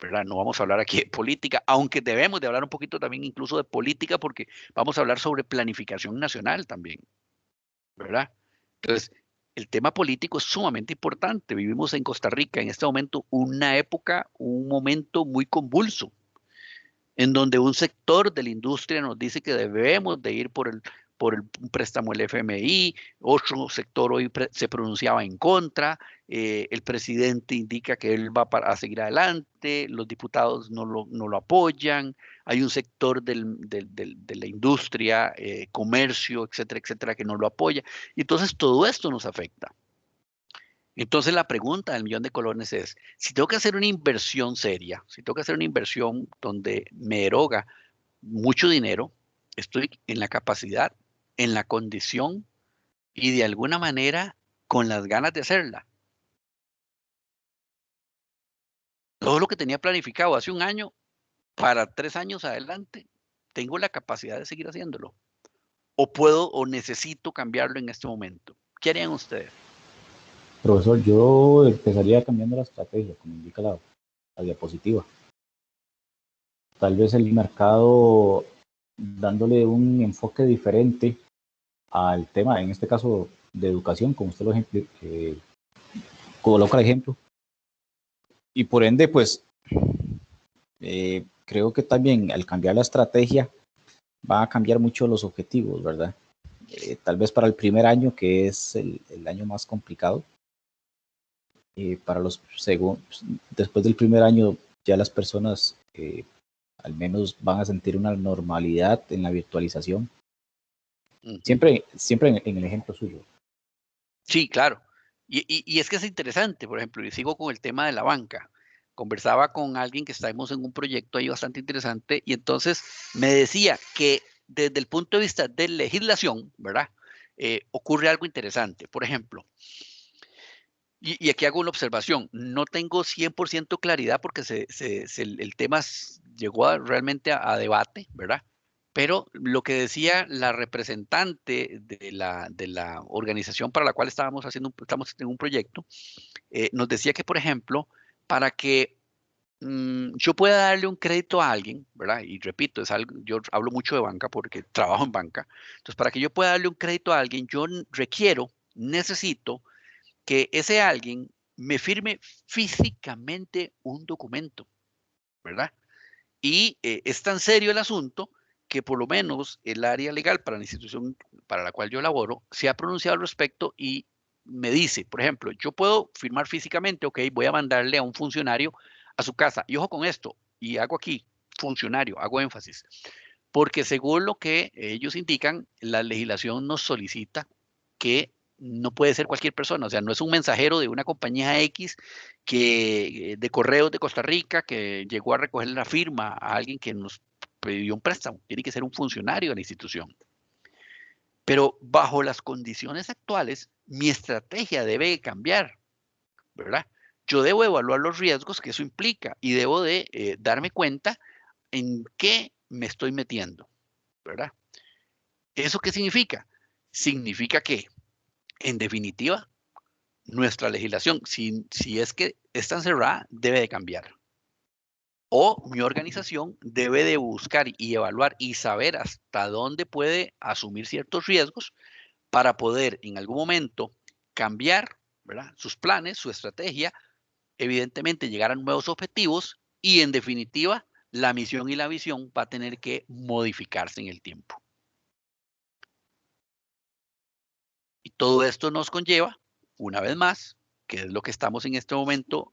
¿verdad? No vamos a hablar aquí de política, aunque debemos de hablar un poquito también incluso de política, porque vamos a hablar sobre planificación nacional también, ¿verdad? Entonces, el tema político es sumamente importante. Vivimos en Costa Rica en este momento una época, un momento muy convulso, en donde un sector de la industria nos dice que debemos de ir un préstamo del FMI, otro sector hoy se pronunciaba en contra, el presidente indica que él va a seguir adelante, los diputados no lo apoyan, hay un sector de la industria, comercio, etcétera, etcétera, que no lo apoya. Y entonces todo esto nos afecta. Entonces la pregunta del millón de colones es, si tengo que hacer una inversión seria, si tengo que hacer una inversión donde me eroga mucho dinero, estoy en la capacidad, en la condición y de alguna manera con las ganas de hacerla. Todo lo que tenía planificado hace un año, para 3 años adelante, tengo la capacidad de seguir haciéndolo. O puedo o necesito cambiarlo en este momento. ¿Qué harían ustedes? Profesor, yo empezaría cambiando la estrategia, como indica la diapositiva. Tal vez el mercado dándole un enfoque diferente al tema, en este caso de educación, como usted lo coloca el ejemplo. Y por ende, pues, creo que también al cambiar la estrategia va a cambiar mucho los objetivos, ¿verdad? Tal vez para el primer año, que es el año más complicado, para los segundos, después del primer año ya las personas al menos van a sentir una normalidad en la virtualización. Siempre en el ejemplo suyo. Sí, claro. Y es que es interesante, por ejemplo, y sigo con el tema de la banca. Conversaba con alguien que estábamos en un proyecto ahí bastante interesante y entonces me decía que desde el punto de vista de legislación, ¿verdad? Ocurre algo interesante. Por ejemplo, y aquí hago una observación, no tengo 100% claridad porque el tema llegó realmente a debate, ¿verdad? Pero lo que decía la representante de la organización para la cual estamos en un proyecto, nos decía que, por ejemplo, para que yo pueda darle un crédito a alguien, ¿verdad? Y repito, yo hablo mucho de banca porque trabajo en banca. Entonces, para que yo pueda darle un crédito a alguien, yo necesito que ese alguien me firme físicamente un documento, ¿verdad? Y es tan serio el asunto que por lo menos el área legal para la institución para la cual yo laboro se ha pronunciado al respecto y me dice, por ejemplo, yo puedo firmar físicamente, ok, voy a mandarle a un funcionario a su casa. Y ojo con esto, y hago aquí, funcionario, hago énfasis, porque según lo que ellos indican, la legislación nos solicita que no puede ser cualquier persona, o sea, no es un mensajero de una compañía X de correos de Costa Rica que llegó a recoger la firma a alguien que nos pidió un préstamo, tiene que ser un funcionario de la institución. Pero bajo las condiciones actuales, mi estrategia debe cambiar, ¿verdad? Yo debo evaluar los riesgos que eso implica y debo de darme cuenta en qué me estoy metiendo, ¿verdad? ¿Eso qué significa? Significa que, en definitiva, nuestra legislación, si es que es tan cerrada, debe de cambiar. O mi organización debe de buscar y evaluar y saber hasta dónde puede asumir ciertos riesgos para poder en algún momento cambiar, ¿verdad? Sus planes, su estrategia, evidentemente llegar a nuevos objetivos y en definitiva la misión y la visión va a tener que modificarse en el tiempo. Y todo esto nos conlleva, una vez más, que es lo que estamos en este momento,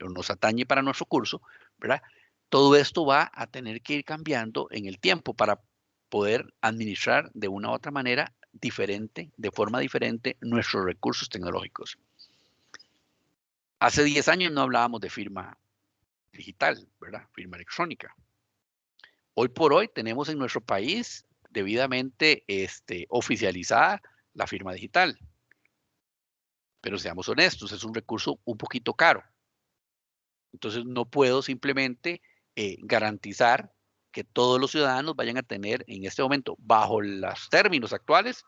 nos atañe para nuestro curso, ¿verdad? Todo esto va a tener que ir cambiando en el tiempo para poder administrar de una u otra manera diferente, de forma diferente, nuestros recursos tecnológicos. Hace 10 años no hablábamos de firma digital, ¿verdad? Firma electrónica. Hoy por hoy tenemos en nuestro país debidamente oficializada la firma digital. Pero seamos honestos, es un recurso un poquito caro. Entonces no puedo simplemente garantizar que todos los ciudadanos vayan a tener en este momento, bajo los términos actuales,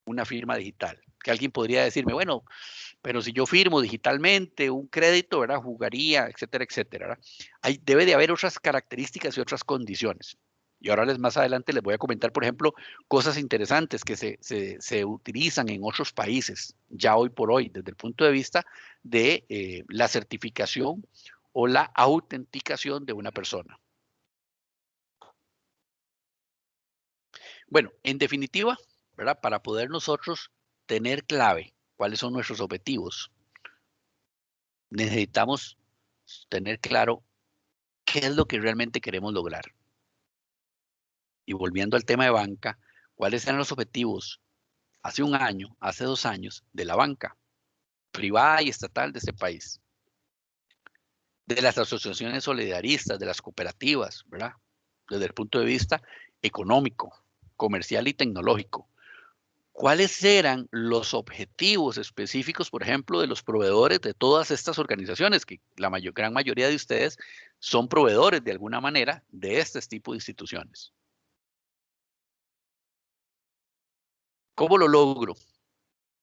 una firma digital. Que alguien podría decirme, bueno, pero si yo firmo digitalmente un crédito, ¿verdad? Jugaría, etcétera, etcétera, ¿verdad? Debe de haber otras características y otras condiciones. Y ahora más adelante les voy a comentar, por ejemplo, cosas interesantes que se utilizan en otros países, ya hoy por hoy, desde el punto de vista de la certificación o la autenticación de una persona. Bueno, en definitiva, ¿verdad? Para poder nosotros tener clave cuáles son nuestros objetivos, necesitamos tener claro qué es lo que realmente queremos lograr. Y volviendo al tema de banca, ¿cuáles eran los objetivos hace un año, hace 2 años, de la banca privada y estatal de este país? De las asociaciones solidaristas, de las cooperativas, ¿verdad? Desde el punto de vista económico, comercial y tecnológico. ¿Cuáles eran los objetivos específicos, por ejemplo, de los proveedores de todas estas organizaciones? Que la gran mayoría de ustedes son proveedores de alguna manera de este tipo de instituciones. ¿Cómo lo logro?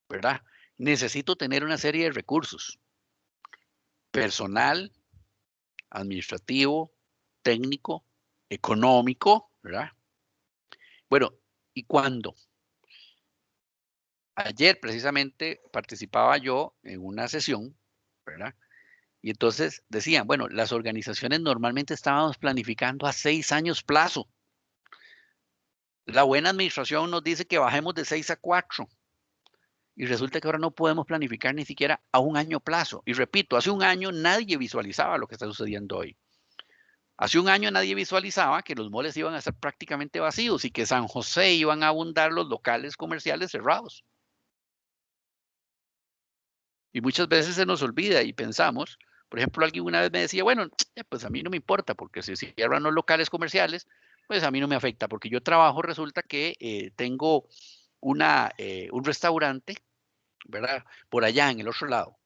¿Verdad? Necesito tener una serie de recursos. Personal, administrativo, técnico, económico, ¿verdad? Bueno, ¿y cuándo? Ayer precisamente participaba yo en una sesión, ¿verdad? Y entonces decían, bueno, las organizaciones normalmente estábamos planificando a 6 años plazo. La buena administración nos dice que bajemos de 6 a 4. Y resulta que ahora no podemos planificar ni siquiera a un año plazo. Y repito, hace un año nadie visualizaba lo que está sucediendo hoy. Hace un año nadie visualizaba que los moles iban a estar prácticamente vacíos y que San José iban a abundar los locales comerciales cerrados. Y muchas veces se nos olvida y pensamos, por ejemplo, alguien una vez me decía, bueno, pues a mí no me importa porque si cierran los locales comerciales, pues a mí no me afecta porque yo trabajo, resulta que tengo un restaurante, ¿verdad? Por allá en el otro lado.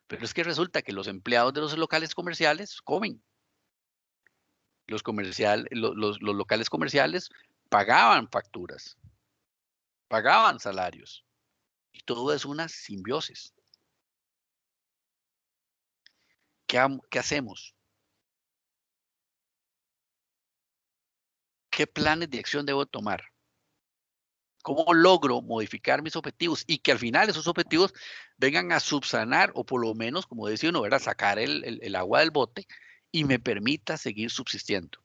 Pero es que resulta que los empleados de los locales comerciales comen. Los locales comerciales pagaban facturas, pagaban salarios. Y todo es una simbiosis. ¿Qué hacemos? ¿Qué planes de acción debo tomar? ¿Cómo logro modificar mis objetivos y que al final esos objetivos vengan a subsanar o por lo menos, como decía uno, ¿verdad? Sacar el agua del bote y me permita seguir subsistiendo?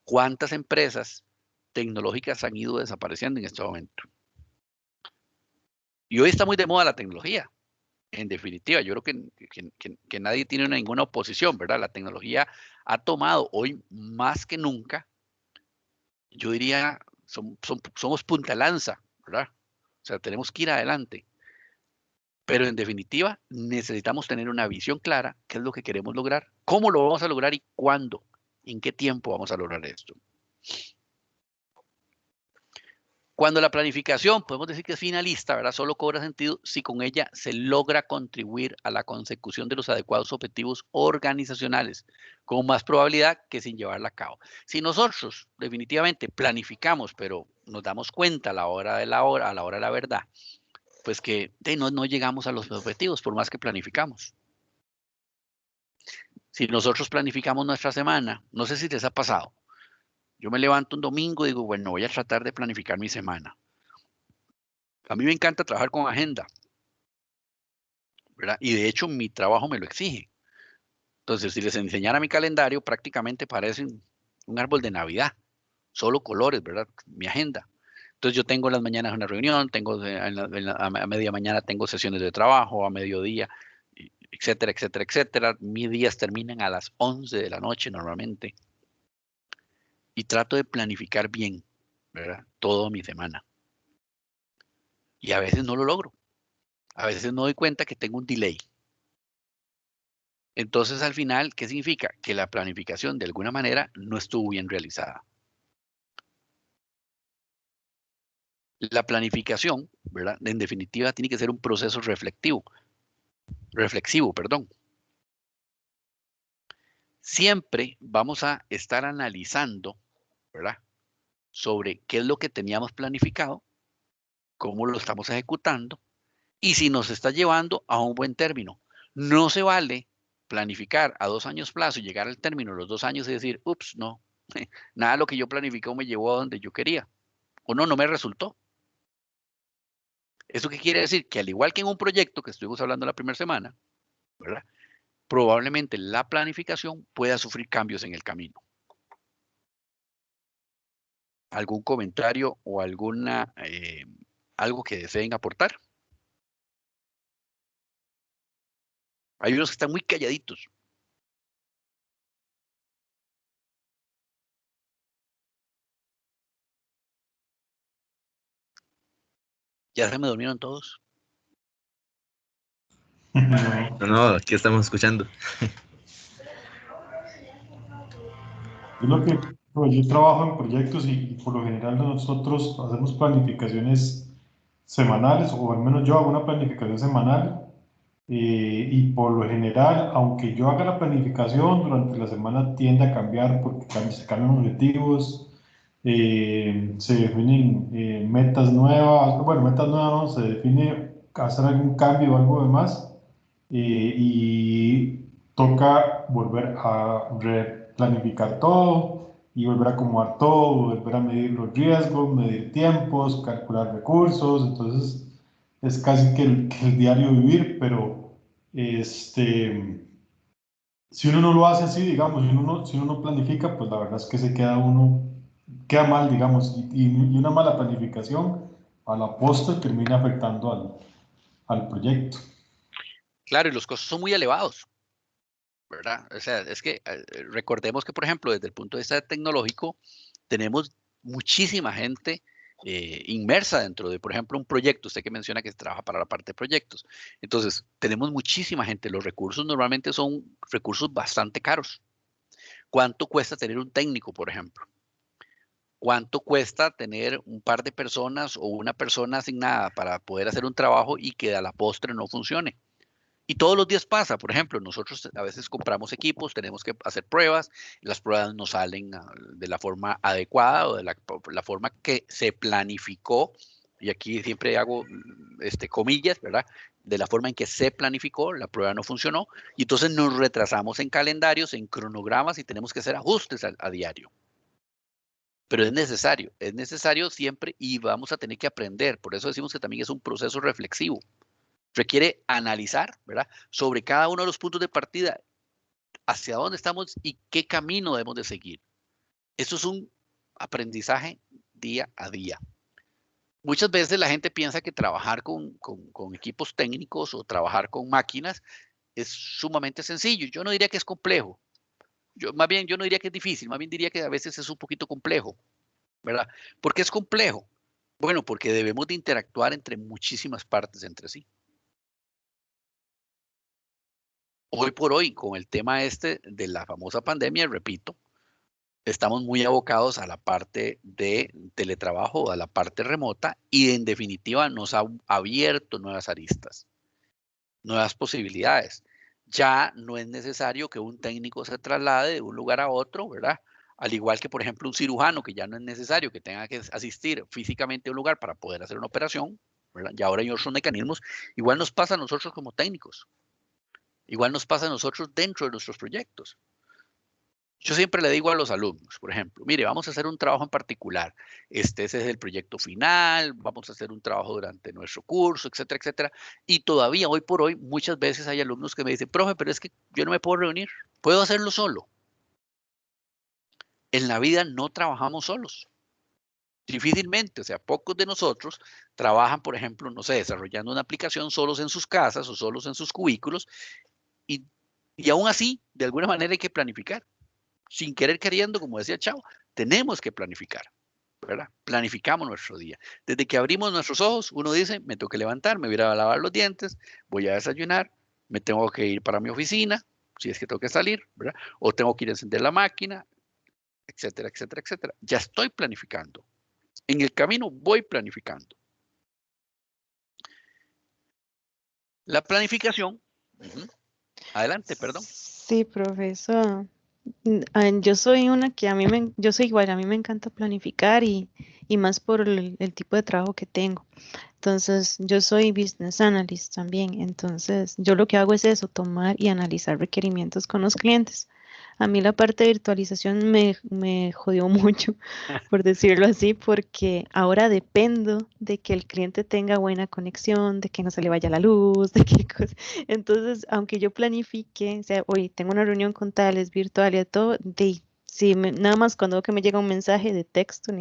¿Cuántas empresas tecnológicas han ido desapareciendo en este momento? Y hoy está muy de moda la tecnología. En definitiva, yo creo que nadie tiene ninguna oposición, ¿verdad? La tecnología ha tomado hoy más que nunca, yo diría, somos punta lanza, ¿verdad? O sea, tenemos que ir adelante. Pero en definitiva, necesitamos tener una visión clara, qué es lo que queremos lograr, cómo lo vamos a lograr y cuándo, en qué tiempo vamos a lograr esto. Cuando la planificación, podemos decir que es finalista, ¿verdad? Solo cobra sentido si con ella se logra contribuir a la consecución de los adecuados objetivos organizacionales, con más probabilidad que sin llevarla a cabo. Si nosotros definitivamente planificamos, pero nos damos cuenta a la hora de la verdad, pues que no llegamos a los objetivos por más que planificamos. Si nosotros planificamos nuestra semana, no sé si les ha pasado, yo me levanto un domingo y digo, bueno, voy a tratar de planificar mi semana. A mí me encanta trabajar con agenda, ¿verdad? Y de hecho mi trabajo me lo exige. Entonces, si les enseñara mi calendario, prácticamente parece un árbol de Navidad, solo colores, ¿verdad? Mi agenda. Entonces, yo tengo en las mañanas una reunión, tengo a media mañana tengo sesiones de trabajo, a mediodía, etcétera, etcétera, etcétera. Mis días terminan a las 11 de la noche normalmente. Y trato de planificar bien, ¿verdad? Toda mi semana. Y a veces no lo logro. A veces no doy cuenta que tengo un delay. Entonces, al final, ¿qué significa? Que la planificación de alguna manera no estuvo bien realizada. La planificación, ¿verdad? En definitiva, tiene que ser un proceso reflexivo, perdón. Siempre vamos a estar analizando, ¿verdad? Sobre qué es lo que teníamos planificado, cómo lo estamos ejecutando y si nos está llevando a un buen término. No se vale planificar a 2 años plazo y llegar al término de los 2 años y decir, ups, no, nada de lo que yo planificé me llevó a donde yo quería. O no me resultó. ¿Eso qué quiere decir? Que al igual que en un proyecto que estuvimos hablando la primera semana, ¿verdad? Probablemente la planificación pueda sufrir cambios en el camino. ¿Algún comentario o algo que deseen aportar? Hay unos que están muy calladitos. ¿Ya se me durmieron todos? No, aquí estamos escuchando. Yo trabajo en proyectos y por lo general nosotros hacemos planificaciones semanales, o al menos yo hago una planificación semanal, y por lo general, aunque yo haga la planificación, durante la semana tiende a cambiar porque se cambian objetivos, se definen metas nuevas, bueno, metas nuevas no, se define hacer algún cambio o algo demás, y toca volver a replanificar todo y volver a acomodar todo, volver a medir los riesgos, medir tiempos, calcular recursos. Entonces es casi que el diario vivir, pero si uno no lo hace así, digamos, si uno no planifica, pues la verdad es que queda mal, digamos, y una mala planificación a la postre termina afectando al proyecto. Claro, y los costos son muy elevados, ¿verdad? O sea, es que recordemos que, por ejemplo, desde el punto de vista tecnológico, tenemos muchísima gente inmersa dentro de, por ejemplo, un proyecto. Usted que menciona que trabaja para la parte de proyectos. Entonces, tenemos muchísima gente. Los recursos normalmente son recursos bastante caros. ¿Cuánto cuesta tener un técnico, por ejemplo? ¿Cuánto cuesta tener un par de personas o una persona asignada para poder hacer un trabajo y que a la postre no funcione? Y todos los días pasa, por ejemplo, nosotros a veces compramos equipos, tenemos que hacer pruebas, las pruebas no salen de la forma adecuada o de la forma que se planificó, y aquí siempre hago comillas, ¿verdad? De la forma en que se planificó, la prueba no funcionó, y entonces nos retrasamos en calendarios, en cronogramas y tenemos que hacer ajustes a diario. Pero es necesario siempre y vamos a tener que aprender. Por eso decimos que también es un proceso reflexivo. Requiere analizar, ¿verdad? Sobre cada uno de los puntos de partida, hacia dónde estamos y qué camino debemos de seguir. Eso es un aprendizaje día a día. Muchas veces la gente piensa que trabajar con equipos técnicos o trabajar con máquinas es sumamente sencillo. Yo no diría que es complejo. Más bien, yo no diría que es difícil, más bien diría que a veces es un poquito complejo, ¿verdad? ¿Por qué es complejo? Bueno, porque debemos de interactuar entre muchísimas partes entre sí. Hoy por hoy, con el tema de la famosa pandemia, repito, estamos muy abocados a la parte de teletrabajo, a la parte remota, y en definitiva nos ha abierto nuevas aristas, nuevas posibilidades. Ya no es necesario que un técnico se traslade de un lugar a otro, ¿verdad? Al igual que, por ejemplo, un cirujano, que ya no es necesario que tenga que asistir físicamente a un lugar para poder hacer una operación, ¿verdad? Y ahora hay otros mecanismos. Igual nos pasa a nosotros como técnicos. Igual nos pasa a nosotros dentro de nuestros proyectos. Yo siempre le digo a los alumnos, por ejemplo, mire, vamos a hacer un trabajo en particular. Ese es el proyecto final, vamos a hacer un trabajo durante nuestro curso, etcétera, etcétera. Y todavía hoy por hoy muchas veces hay alumnos que me dicen, profe, pero es que yo no me puedo reunir, puedo hacerlo solo. En la vida no trabajamos solos. Difícilmente, o sea, pocos de nosotros trabajan, por ejemplo, no sé, desarrollando una aplicación solos en sus casas o solos en sus cubículos y, y aún así, de alguna manera hay que planificar. Sin querer queriendo, como decía Chavo, tenemos que planificar, ¿verdad? Planificamos nuestro día. Desde que abrimos nuestros ojos, uno dice, me tengo que levantar, me voy a ir a lavar los dientes, voy a desayunar, me tengo que ir para mi oficina, si es que tengo que salir, ¿verdad? O tengo que ir a encender la máquina, etcétera, etcétera, etcétera. Ya estoy planificando. En el camino voy planificando. La planificación, adelante, perdón. Sí, profesor. Yo soy una que yo soy igual, a mí me encanta planificar y más por el tipo de trabajo que tengo. Entonces, yo soy business analyst también. Entonces, yo lo que hago es eso, tomar y analizar requerimientos con los clientes. A mí la parte de virtualización me jodió mucho, por decirlo así, porque ahora dependo de que el cliente tenga buena conexión, de que no se le vaya la luz, de qué cosa. Entonces, aunque yo planifique, o sea, hoy tengo una reunión con tales virtual y de todo, si nada más cuando veo que me llega un mensaje de texto,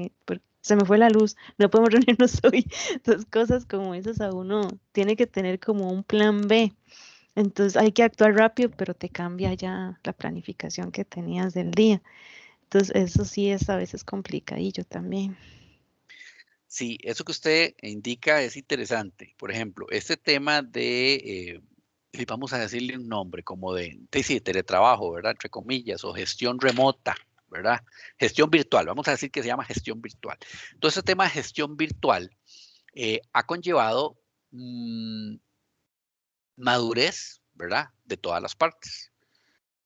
se me fue la luz, no podemos reunirnos hoy. Entonces, cosas como esas a uno tiene que tener como un plan B. Entonces, hay que actuar rápido, pero te cambia ya la planificación que tenías del día. Entonces, eso sí es a veces complicadillo también. Sí, eso que usted indica es interesante. Por ejemplo, este tema vamos a decirle un nombre, como sí, teletrabajo, ¿verdad? Entre comillas, o gestión remota, ¿verdad? Gestión virtual, vamos a decir que se llama gestión virtual. Entonces, este tema de gestión virtual ha conllevado madurez, ¿verdad? De todas las partes.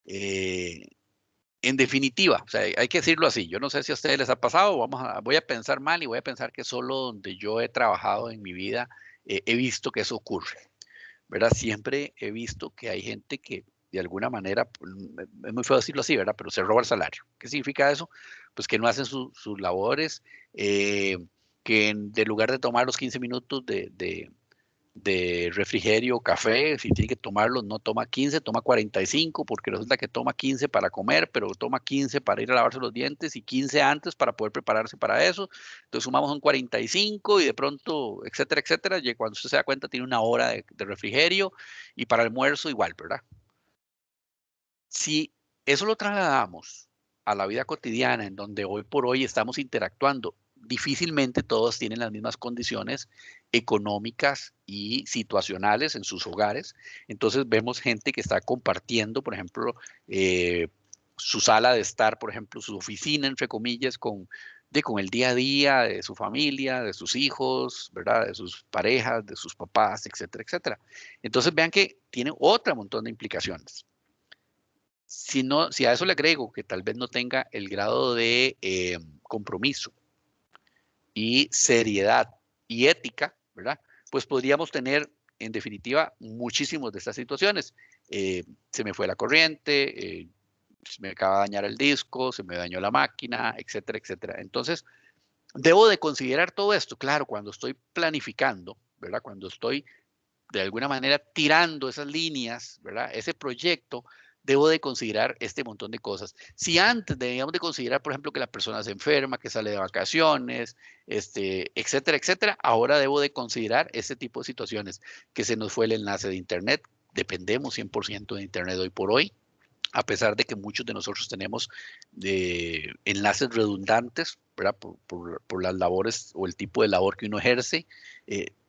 En definitiva, o sea, hay que decirlo así, yo no sé si a ustedes les ha pasado, voy a pensar mal y voy a pensar que solo donde yo he trabajado en mi vida he visto que eso ocurre, ¿verdad? Siempre he visto que hay gente que de alguna manera, es muy feo decirlo así, ¿verdad? Pero se roba el salario. ¿Qué significa eso? Pues que no hacen sus labores, que de lugar de tomar los 15 minutos de refrigerio o café, si tiene que tomarlo, no toma 15, toma 45, porque resulta que toma 15 para comer, pero toma 15 para ir a lavarse los dientes y 15 antes para poder prepararse para eso. Entonces sumamos un 45 y de pronto, etcétera, etcétera, y cuando usted se da cuenta tiene una hora de refrigerio y para almuerzo igual, ¿verdad? Si eso lo trasladamos a la vida cotidiana, en donde hoy por hoy estamos interactuando, difícilmente todos tienen las mismas condiciones económicas y situacionales en sus hogares. Entonces vemos gente que está compartiendo, por ejemplo, su sala de estar, por ejemplo, su oficina, entre comillas, con el día a día de su familia, de sus hijos, ¿verdad? De sus parejas, de sus papás, etcétera, etcétera. Entonces vean que tiene otro montón de implicaciones. Si a eso le agrego que tal vez no tenga el grado de compromiso y seriedad y ética, ¿verdad? Pues podríamos tener, en definitiva, muchísimas de estas situaciones. Se me fue la corriente, se me acaba de dañar el disco, se me dañó la máquina, etcétera, etcétera. Entonces, debo de considerar todo esto, claro, cuando estoy planificando, ¿verdad? Cuando estoy de alguna manera tirando esas líneas, ¿verdad? Ese proyecto, debo de considerar este montón de cosas. Si antes debíamos de considerar, por ejemplo, que la persona se enferma, que sale de vacaciones, etcétera, etcétera, ahora debo de considerar este tipo de situaciones, que se nos fue el enlace de Internet, dependemos 100% de Internet hoy por hoy, a pesar de que muchos de nosotros tenemos enlaces redundantes, ¿verdad? Por las labores o el tipo de labor que uno ejerce,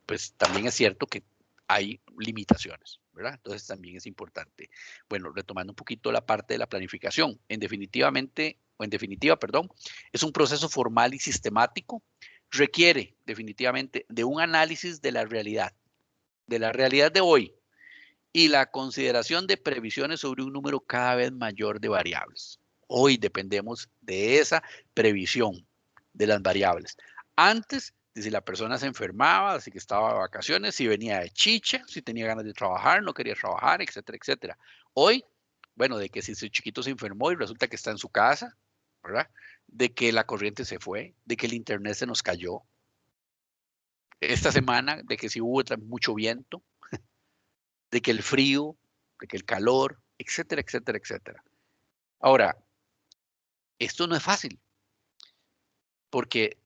pues también es cierto que hay limitaciones, ¿verdad? Entonces también es importante. Bueno, retomando un poquito la parte de la planificación, en definitiva, perdón, es un proceso formal y sistemático, requiere definitivamente de un análisis de la realidad de hoy, y la consideración de previsiones sobre un número cada vez mayor de variables. Hoy dependemos de esa previsión de las variables. Antes, de si la persona se enfermaba, si que estaba de vacaciones, si venía de chicha, si tenía ganas de trabajar, no quería trabajar, etcétera, etcétera. Hoy Bueno, de que si su chiquito se enfermó y resulta que está en su casa, ¿verdad? De que la corriente se fue, de que el internet se nos cayó. Esta semana, de que si hubo mucho viento, de que el frío, de que el calor, etcétera, etcétera, etcétera. Ahora, esto no es fácil, porque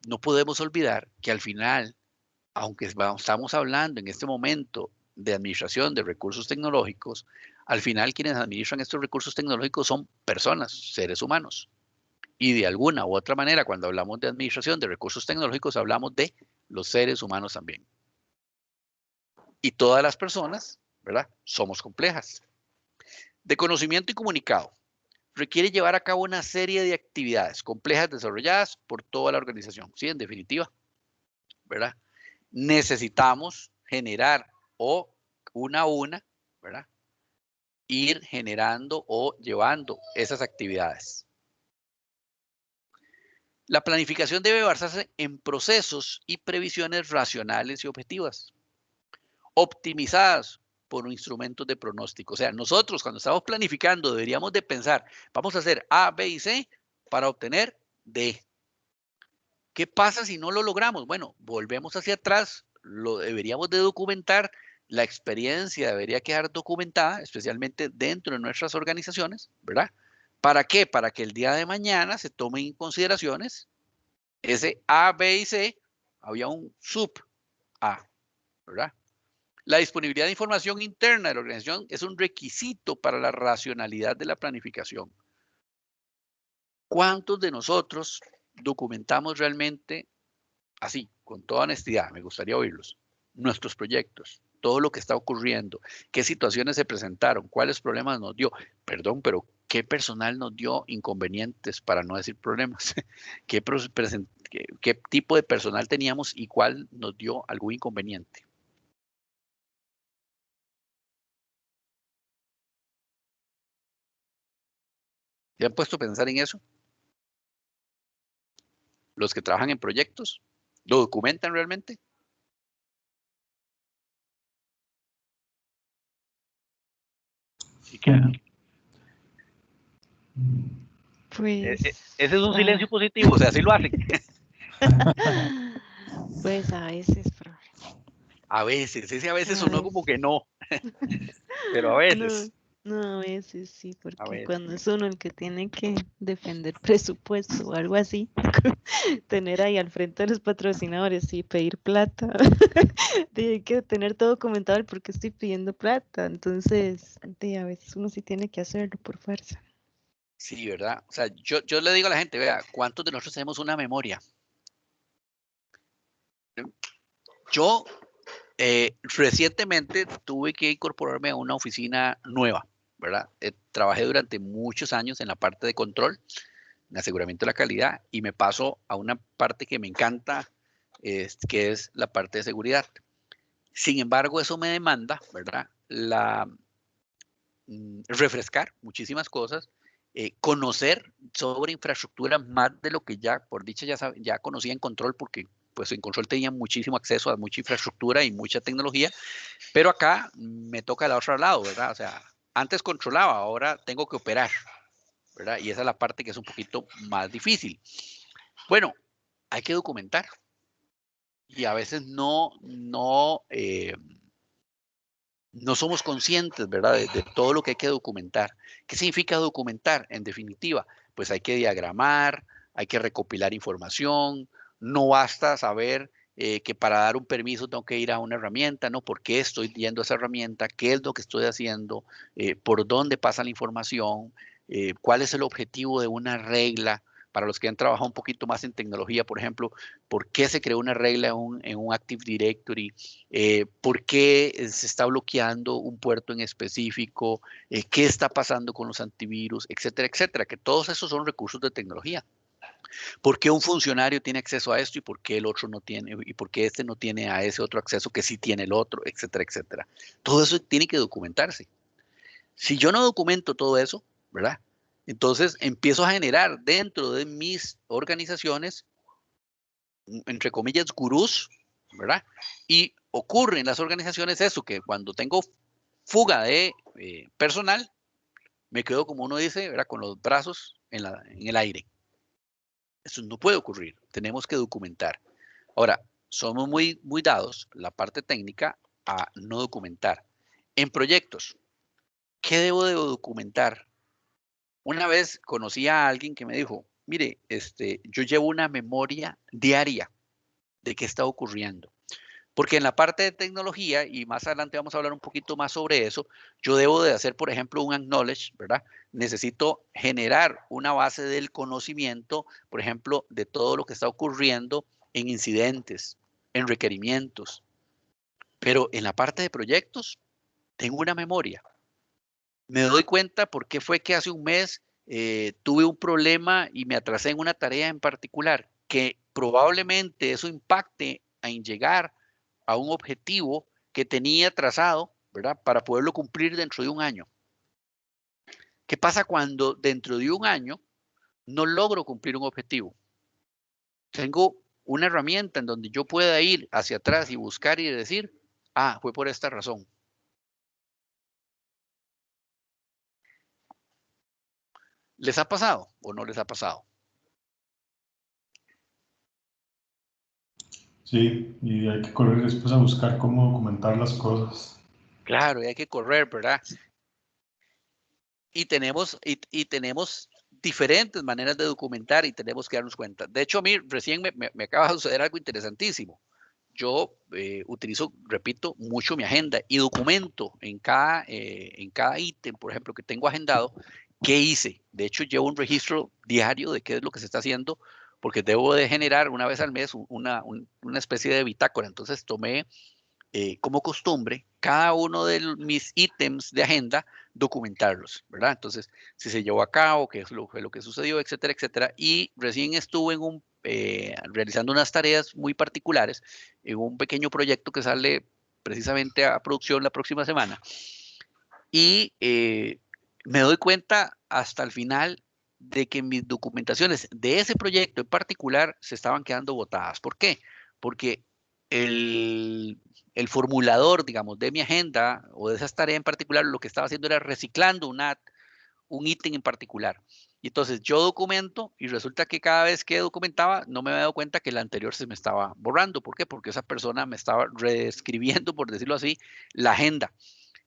no podemos olvidar que al final, aunque estamos hablando en este momento de administración de recursos tecnológicos, al final quienes administran estos recursos tecnológicos son personas, seres humanos. Y de alguna u otra manera, cuando hablamos de administración de recursos tecnológicos, hablamos de los seres humanos también. Y todas las personas, ¿verdad? Somos complejas. De conocimiento y comunicado. Requiere llevar a cabo una serie de actividades complejas desarrolladas por toda la organización. Sí, en definitiva, ¿verdad? Necesitamos generar o una a una, ¿verdad? Ir generando o llevando esas actividades. La planificación debe basarse en procesos y previsiones racionales y objetivas, optimizadas por instrumentos de pronóstico. O sea, nosotros cuando estamos planificando deberíamos de pensar, vamos a hacer A, B y C para obtener D. ¿Qué pasa si no lo logramos? Bueno, volvemos hacia atrás, lo deberíamos de documentar, la experiencia debería quedar documentada, especialmente dentro de nuestras organizaciones, ¿verdad? ¿Para qué? Para que el día de mañana se tomen en consideraciones ese A, B y C, había un sub A, ¿verdad? La disponibilidad de información interna de la organización es un requisito para la racionalidad de la planificación. ¿Cuántos de nosotros documentamos realmente así, con toda honestidad? Me gustaría oírlos. Nuestros proyectos, todo lo que está ocurriendo, qué situaciones se presentaron, cuáles problemas nos dio. Perdón, pero ¿qué personal nos dio inconvenientes, para no decir problemas? ¿Qué tipo de personal teníamos y cuál nos dio algún inconveniente? ¿Se han puesto a pensar en eso? Los que trabajan en proyectos, ¿lo documentan realmente? ¿Y qué? Pues, Ese es un silencio positivo, o sea, sí lo hacen. pues a veces, pero A veces, ese a veces a sonó como que veces. no, pero a No, veces, no, a veces sí, a porque veces. cuando es uno el que tiene que defender presupuesto o algo así, tener ahí al frente de los patrocinadores y pedir plata, hay que tener todo documentado el por qué estoy pidiendo plata, entonces a veces uno sí tiene que hacerlo por fuerza. Sí, ¿verdad? O sea, yo le digo a la gente, vea, ¿cuántos de nosotros tenemos una memoria? Yo recientemente tuve que incorporarme a una oficina nueva, ¿verdad? Trabajé durante muchos años en la parte de control, en aseguramiento de la calidad, y me paso a una parte que me encanta, que es la parte de seguridad. Sin embargo, eso me demanda, ¿verdad? Refrescar muchísimas cosas, conocer sobre infraestructura más de lo que ya, por dicha, ya conocía en control, porque pues en control tenía muchísimo acceso a mucha infraestructura y mucha tecnología, pero acá me toca el otro lado, ¿verdad? O sea, antes controlaba, ahora tengo que operar, ¿verdad? Y esa es la parte que es un poquito más difícil. Bueno, hay que documentar y a veces no somos conscientes, ¿verdad? De todo lo que hay que documentar. ¿Qué significa documentar? En definitiva, pues hay que diagramar, hay que recopilar información, no basta saber que para dar un permiso tengo que ir a una herramienta, ¿no? ¿Por qué estoy yendo a esa herramienta? ¿Qué es lo que estoy haciendo? ¿Por dónde pasa la información? ¿Cuál es el objetivo de una regla? Para los que han trabajado un poquito más en tecnología, por ejemplo, ¿por qué se creó una regla en un Active Directory? ¿Por qué se está bloqueando un puerto en específico? ¿Qué está pasando con los antivirus? Etcétera, etcétera, que todos esos son recursos de tecnología. ¿Por qué un funcionario tiene acceso a esto y por qué el otro no tiene? ¿Y por qué este no tiene a ese otro acceso que sí tiene el otro? Etcétera, etcétera. Todo eso tiene que documentarse. Si yo no documento todo eso, ¿verdad? Entonces empiezo a generar dentro de mis organizaciones, entre comillas, gurús, ¿verdad? Y ocurre en las organizaciones eso, que cuando tengo fuga de personal, me quedo, como uno dice, ¿verdad?, con los brazos en el aire. Eso no puede ocurrir, tenemos que documentar. Ahora, somos muy dados, la parte técnica, a no documentar. En proyectos, ¿qué debo de documentar? Una vez conocí a alguien que me dijo, mire, yo llevo una memoria diaria de qué está ocurriendo. Porque en la parte de tecnología, y más adelante vamos a hablar un poquito más sobre eso, yo debo de hacer, por ejemplo, un acknowledge, ¿verdad? Necesito generar una base del conocimiento, por ejemplo, de todo lo que está ocurriendo en incidentes, en requerimientos. Pero en la parte de proyectos, tengo una memoria. Me doy cuenta por qué fue que hace un mes tuve un problema y me atrasé en una tarea en particular, que probablemente eso impacte en llegar a un objetivo que tenía trazado, ¿verdad?, para poderlo cumplir dentro de un año. ¿Qué pasa cuando dentro de un año no logro cumplir un objetivo? Tengo una herramienta en donde yo pueda ir hacia atrás y buscar y decir, ah, fue por esta razón. ¿Les ha pasado o no les ha pasado? Sí, y hay que correr después a buscar cómo documentar las cosas. Claro, y hay que correr, ¿verdad? Y tenemos diferentes maneras de documentar y tenemos que darnos cuenta. De hecho, a mí recién me acaba de suceder algo interesantísimo. Yo utilizo, repito, mucho mi agenda y documento en cada ítem, por ejemplo, que tengo agendado, qué hice. De hecho, llevo un registro diario de qué es lo que se está haciendo, porque debo de generar una vez al mes una especie de bitácora. Entonces tomé como costumbre, cada uno de mis ítems de agenda, documentarlos, ¿verdad? Entonces, si se llevó a cabo, qué es lo que sucedió, etcétera, etcétera. Y recién estuve realizando unas tareas muy particulares en un pequeño proyecto que sale precisamente a producción la próxima semana. Y me doy cuenta hasta el final de que mis documentaciones de ese proyecto en particular se estaban quedando botadas. ¿Por qué? Porque el formulador, digamos, de mi agenda o de esas tareas en particular, lo que estaba haciendo era reciclando un ítem en particular. Y entonces yo documento y resulta que cada vez que documentaba no me había dado cuenta que el anterior se me estaba borrando. ¿Por qué? Porque esa persona me estaba reescribiendo, por decirlo así, la agenda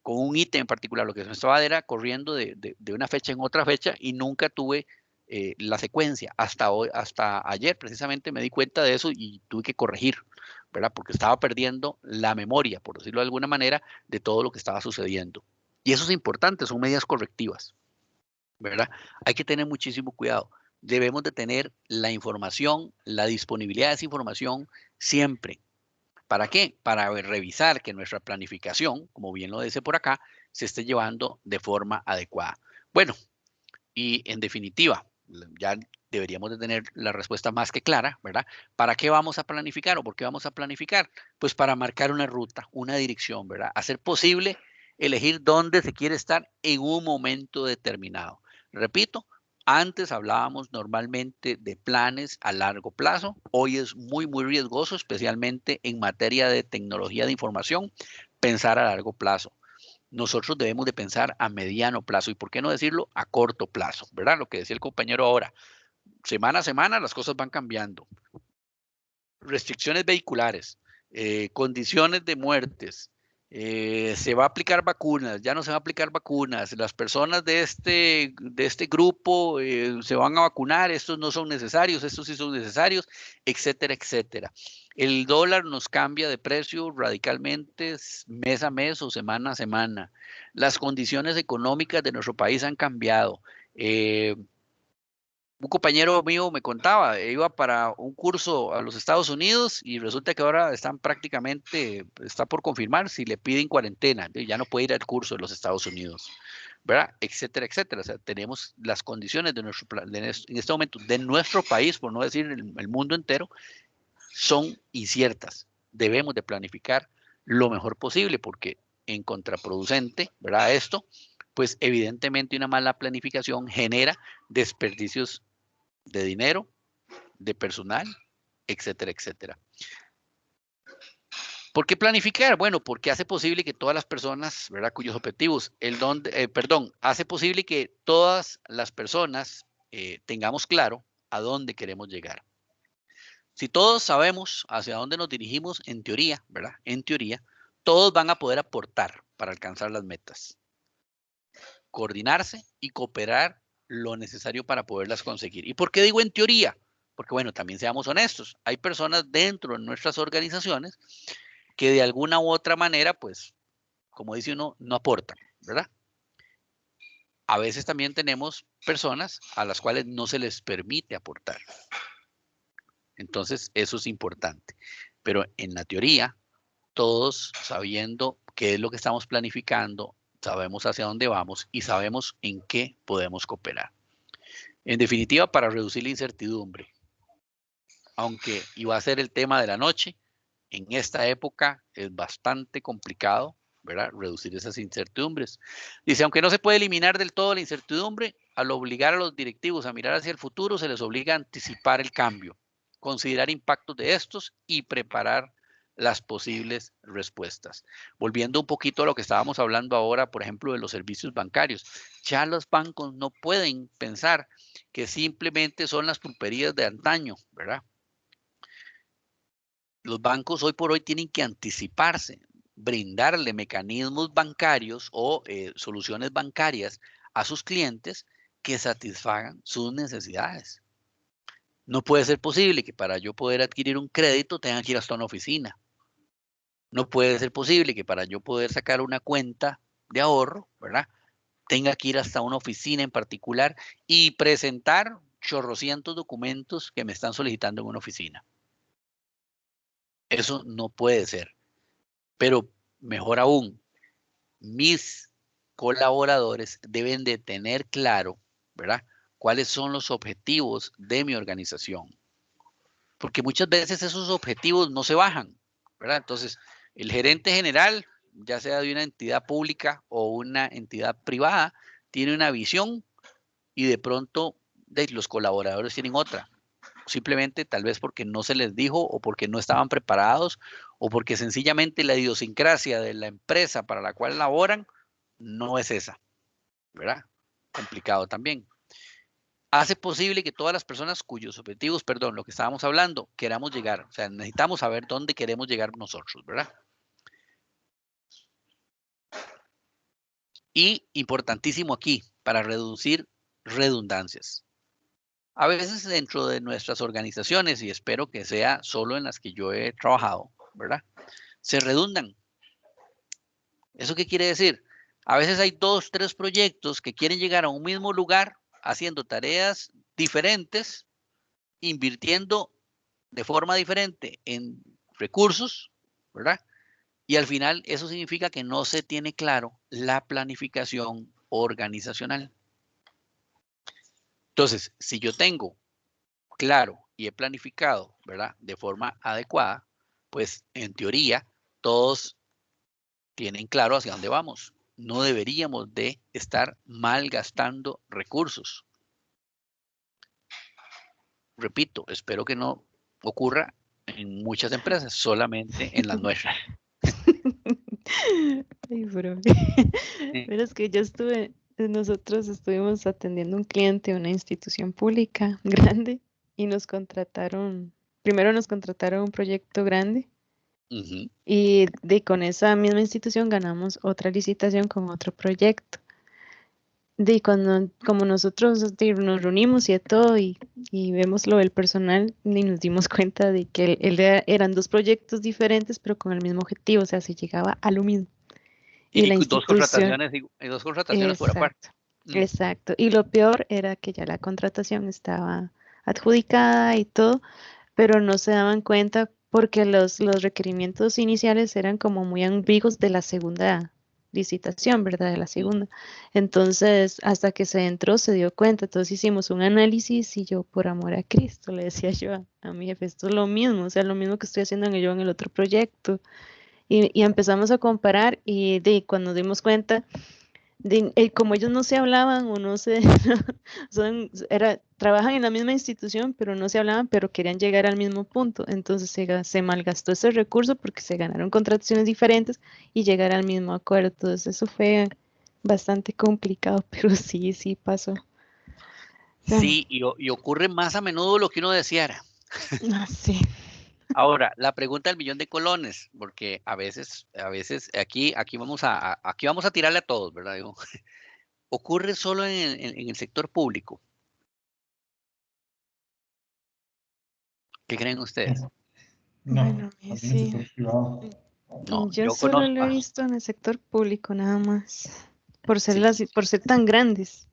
con un ítem en particular. Lo que se me estaba era corriendo de una fecha en otra fecha y nunca tuve la secuencia. Hasta ayer precisamente me di cuenta de eso y tuve que corregir, ¿verdad? Porque estaba perdiendo la memoria, por decirlo de alguna manera, de todo lo que estaba sucediendo. Y eso es importante, son medidas correctivas, ¿verdad? Hay que tener muchísimo cuidado. Debemos de tener la información, la disponibilidad de esa información siempre. ¿Para qué? Para revisar que nuestra planificación, como bien lo dice por acá, se esté llevando de forma adecuada. Bueno, y en definitiva, ya deberíamos de tener la respuesta más que clara, ¿verdad? ¿Para qué vamos a planificar o por qué vamos a planificar? Pues para marcar una ruta, una dirección, ¿verdad? Hacer posible elegir dónde se quiere estar en un momento determinado. Repito, antes hablábamos normalmente de planes a largo plazo. Hoy es muy riesgoso, especialmente en materia de tecnología de información, pensar a largo plazo. Nosotros debemos de pensar a mediano plazo y, ¿por qué no decirlo, a corto plazo? ¿Verdad? Lo que decía el compañero ahora, semana a semana las cosas van cambiando. Restricciones vehiculares, condiciones de muertes, se va a aplicar vacunas, ya no se va a aplicar vacunas, las personas de este grupo se van a vacunar, estos no son necesarios, estos sí son necesarios, etcétera, etcétera. El dólar nos cambia de precio radicalmente mes a mes o semana a semana. Las condiciones económicas de nuestro país han cambiado. Un compañero mío me contaba, iba para un curso a los Estados Unidos y resulta que ahora está por confirmar si le piden cuarentena, ya no puede ir al curso de los Estados Unidos, ¿verdad? Etcétera, etcétera. O sea, tenemos las condiciones en este momento de nuestro país, por no decir el mundo entero, son inciertas. Debemos de planificar lo mejor posible porque en contraproducente, ¿verdad? Esto, pues evidentemente una mala planificación genera desperdicios de dinero, de personal, etcétera, etcétera. ¿Por qué planificar? Bueno, porque hace posible que todas las personas, ¿verdad? Cuyos objetivos, hace posible que todas las personas tengamos claro a dónde queremos llegar. Si todos sabemos hacia dónde nos dirigimos, en teoría, ¿verdad? En teoría, todos van a poder aportar para alcanzar las metas, coordinarse y cooperar lo necesario para poderlas conseguir. ¿Y por qué digo en teoría? Porque, bueno, también seamos honestos, hay personas dentro de nuestras organizaciones que de alguna u otra manera, pues, como dice uno, no aportan, ¿verdad? A veces también tenemos personas a las cuales no se les permite aportar. Entonces, eso es importante. Pero en la teoría, todos sabiendo qué es lo que estamos planificando, sabemos hacia dónde vamos y sabemos en qué podemos cooperar. En definitiva, para reducir la incertidumbre, aunque iba a ser el tema de la noche, en esta época es bastante complicado, ¿verdad? Reducir esas incertidumbres. Dice, aunque no se puede eliminar del todo la incertidumbre, al obligar a los directivos a mirar hacia el futuro, se les obliga a anticipar el cambio, considerar impactos de estos y preparar las posibles respuestas. Volviendo un poquito a lo que estábamos hablando ahora, por ejemplo, de los servicios bancarios. Ya los bancos no pueden pensar que simplemente son las pulperías de antaño, ¿verdad? Los bancos hoy por hoy tienen que anticiparse, brindarle mecanismos bancarios o soluciones bancarias a sus clientes que satisfagan sus necesidades. No puede ser posible que para yo poder adquirir un crédito tenga que ir hasta una oficina. No puede ser posible que para yo poder sacar una cuenta de ahorro, ¿verdad? Tenga que ir hasta una oficina en particular y presentar chorrocientos documentos que me están solicitando en una oficina. Eso no puede ser. Pero mejor aún, mis colaboradores deben de tener claro, ¿verdad? Cuáles son los objetivos de mi organización. Porque muchas veces esos objetivos no se bajan, ¿verdad? Entonces, el gerente general, ya sea de una entidad pública o una entidad privada, tiene una visión y de pronto los colaboradores tienen otra. Simplemente tal vez porque no se les dijo o porque no estaban preparados o porque sencillamente la idiosincrasia de la empresa para la cual laboran no es esa, ¿verdad? Complicado también. Hace posible que todas las personas cuyos objetivos, perdón, lo que estábamos hablando, queramos llegar. O sea, necesitamos saber dónde queremos llegar nosotros, ¿verdad? Y importantísimo aquí, para reducir redundancias. A veces dentro de nuestras organizaciones, y espero que sea solo en las que yo he trabajado, ¿verdad? Se redundan. ¿Eso qué quiere decir? A veces hay 2, 3 proyectos que quieren llegar a un mismo lugar haciendo tareas diferentes, invirtiendo de forma diferente en recursos, ¿verdad? Y al final eso significa que no se tiene claro la planificación organizacional. Entonces, si yo tengo claro y he planificado, ¿verdad? De forma adecuada, pues en teoría todos tienen claro hacia dónde vamos. No deberíamos de estar malgastando recursos. Repito, espero que no ocurra en muchas empresas, solamente en las nuestras. Ay, bro. Pero es que nosotros estuvimos atendiendo un cliente de una institución pública grande y primero nos contrataron un proyecto grande Uh-huh. y con esa misma institución ganamos otra licitación con otro proyecto. Como nosotros nos reunimos y de todo y vemos lo del personal y nos dimos cuenta de que eran 2 proyectos diferentes pero con el mismo objetivo, o sea, se llegaba a lo mismo. Y la dos institución, contrataciones por aparte. Exacto. Y lo peor era que ya la contratación estaba adjudicada y todo, pero no se daban cuenta porque los requerimientos iniciales eran como muy ambiguos de la segunda licitación, ¿verdad? De la segunda. Entonces, hasta que se entró, se dio cuenta. Entonces hicimos un análisis y yo, por amor a Cristo, le decía yo a mi jefe, esto es lo mismo, o sea, lo mismo que estoy haciendo yo en el otro proyecto. Y empezamos a comparar y cuando dimos cuenta, como ellos no se hablaban o no se, trabajan en la misma institución, pero no se hablaban, pero querían llegar al mismo punto. Entonces se malgastó ese recurso porque se ganaron contrataciones diferentes y llegar al mismo acuerdo. Entonces eso fue bastante complicado, pero sí, sí pasó. Sí, y ocurre más a menudo lo que uno deseara. Sí. Ahora, la pregunta del millón de colones, porque a veces aquí vamos a tirarle a todos, ¿verdad? Digo, ocurre solo en el sector público. ¿Qué creen ustedes? No, Bueno, también en el sí. sector privado. No, Yo yo solo conozco. lo he visto en el sector público nada más, Sí. por ser tan grandes.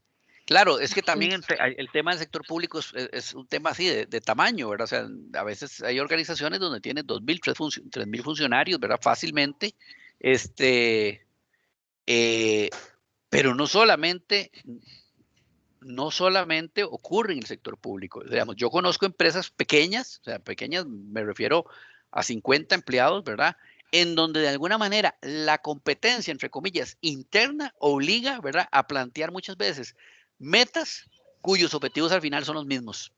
Claro, es que también el tema del sector público es un tema así de tamaño, ¿verdad? O sea, a veces hay organizaciones donde tienen 2.000, 3.000 funcionarios, ¿verdad? Fácilmente. Este, eh, pero no solamente ocurre en el sector público. Digamos, yo conozco empresas pequeñas, o sea, pequeñas me refiero a 50 empleados, ¿verdad? En donde de alguna manera la competencia, entre comillas, interna obliga, ¿verdad?, a plantear muchas veces metas cuyos objetivos al final son los mismos,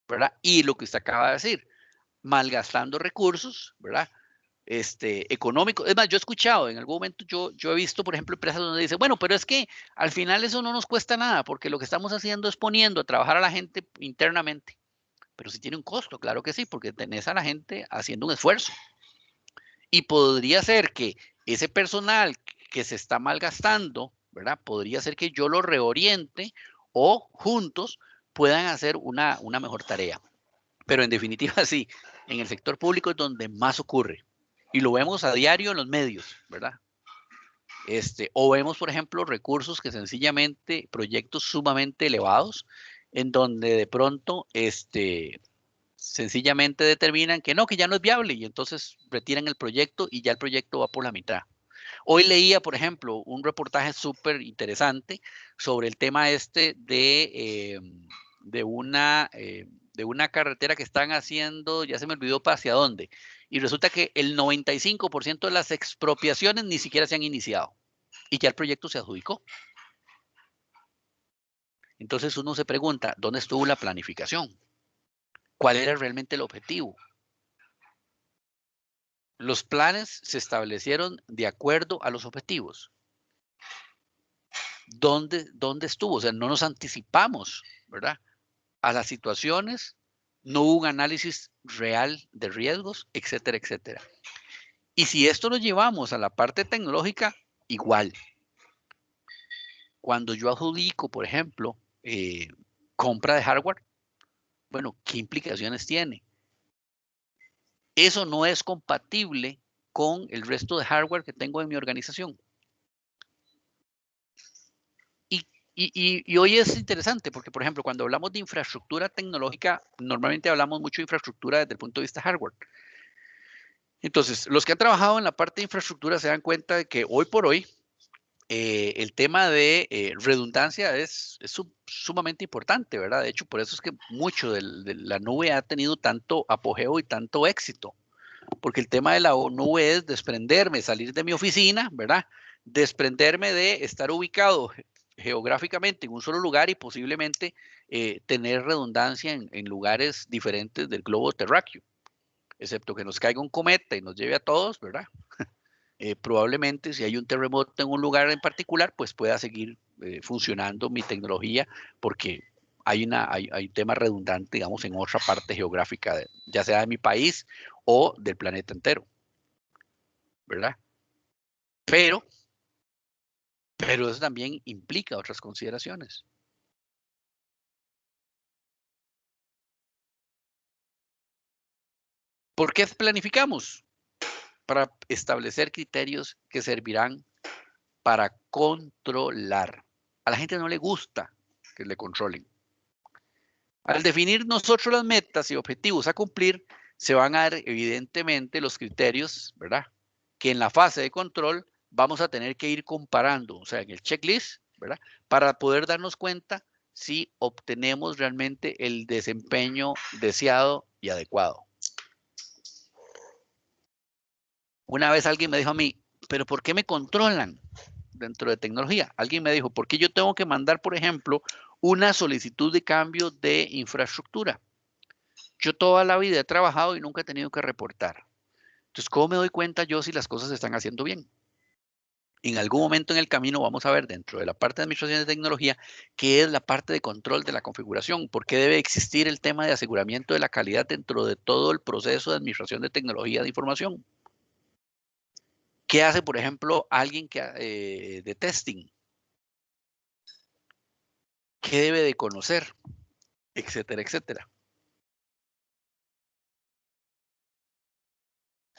¿verdad? Y lo que usted acaba de decir, malgastando recursos, ¿verdad? Económico. Es más, yo he escuchado, en algún momento yo he visto, por ejemplo, empresas donde dicen, bueno, pero es que al final eso no nos cuesta nada, porque lo que estamos haciendo es poniendo a trabajar a la gente internamente. Pero sí tiene un costo, claro que sí, porque tenés a la gente haciendo un esfuerzo. Y podría ser que ese personal que se está malgastando, ¿verdad? Podría ser que yo lo reoriente o juntos puedan hacer una mejor tarea. Pero en definitiva, sí, en el sector público es donde más ocurre. Y lo vemos a diario en los medios, ¿verdad? O vemos, por ejemplo, recursos que sencillamente, proyectos sumamente elevados, en donde de pronto, sencillamente determinan que ya no es viable y entonces retiran el proyecto y ya el proyecto va por la mitad. Hoy leía, por ejemplo, un reportaje súper interesante sobre el tema de una carretera que están haciendo, ya se me olvidó para hacia dónde, y resulta que el 95% de las expropiaciones ni siquiera se han iniciado y ya el proyecto se adjudicó. Entonces uno se pregunta, ¿dónde estuvo la planificación? ¿Cuál era realmente el objetivo? Los planes se establecieron de acuerdo a los objetivos. ¿Dónde estuvo? O sea, no nos anticipamos, ¿verdad?, a las situaciones, no hubo un análisis real de riesgos, etcétera, etcétera. Y si esto lo llevamos a la parte tecnológica, igual. Cuando yo adjudico, por ejemplo, compra de hardware, bueno, ¿qué implicaciones tiene? Eso no es compatible con el resto de hardware que tengo en mi organización. Y hoy es interesante porque, por ejemplo, cuando hablamos de infraestructura tecnológica, normalmente hablamos mucho de infraestructura desde el punto de vista hardware. Entonces, los que han trabajado en la parte de infraestructura se dan cuenta de que hoy por hoy el tema de redundancia es sumamente importante, ¿verdad? De hecho, por eso es que mucho de la nube ha tenido tanto apogeo y tanto éxito, porque el tema de la nube es desprenderme, salir de mi oficina, ¿verdad? Desprenderme de estar ubicado geográficamente en un solo lugar y posiblemente tener redundancia en lugares diferentes del globo terráqueo, excepto que nos caiga un cometa y nos lleve a todos, ¿verdad? Probablemente si hay un terremoto en un lugar en particular, pues pueda seguir funcionando mi tecnología porque hay un tema redundante, digamos, en otra parte geográfica, ya sea de mi país o del planeta entero, ¿verdad? Pero eso también implica otras consideraciones. ¿Por qué planificamos? Para establecer criterios que servirán para controlar. A la gente no le gusta que le controlen. Al definir nosotros las metas y objetivos a cumplir, se van a dar evidentemente los criterios, ¿verdad?, que en la fase de control vamos a tener que ir comparando, o sea, en el checklist, ¿verdad?, para poder darnos cuenta si obtenemos realmente el desempeño deseado y adecuado. Una vez alguien me dijo a mí, ¿pero por qué me controlan dentro de tecnología? Alguien me dijo, ¿por qué yo tengo que mandar, por ejemplo, una solicitud de cambio de infraestructura. Yo toda la vida he trabajado y nunca he tenido que reportar. Entonces, ¿cómo me doy cuenta yo si las cosas se están haciendo bien? En algún momento en el camino vamos a ver dentro de la parte de administración de tecnología qué es la parte de control de la configuración, por qué debe existir el tema de aseguramiento de la calidad dentro de todo el proceso de administración de tecnología de información. ¿Qué hace, por ejemplo, alguien de testing? ¿Qué debe de conocer? Etcétera, etcétera.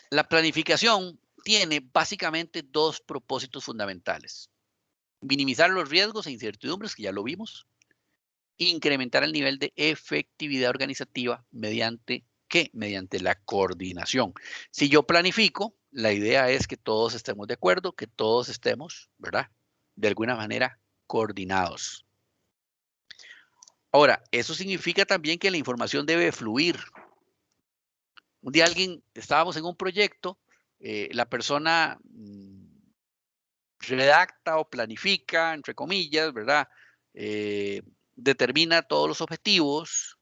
La planificación tiene básicamente dos propósitos fundamentales. Minimizar los riesgos e incertidumbres, que ya lo vimos. Incrementar el nivel de efectividad organizativa mediante ¿qué? Mediante la coordinación. Si yo planifico, la idea es que todos estemos de acuerdo, que todos estemos, ¿verdad? De alguna manera coordinados. Ahora, eso significa también que la información debe fluir. Un día estábamos en un proyecto, la persona redacta o planifica, entre comillas, ¿verdad? Determina todos los objetivos,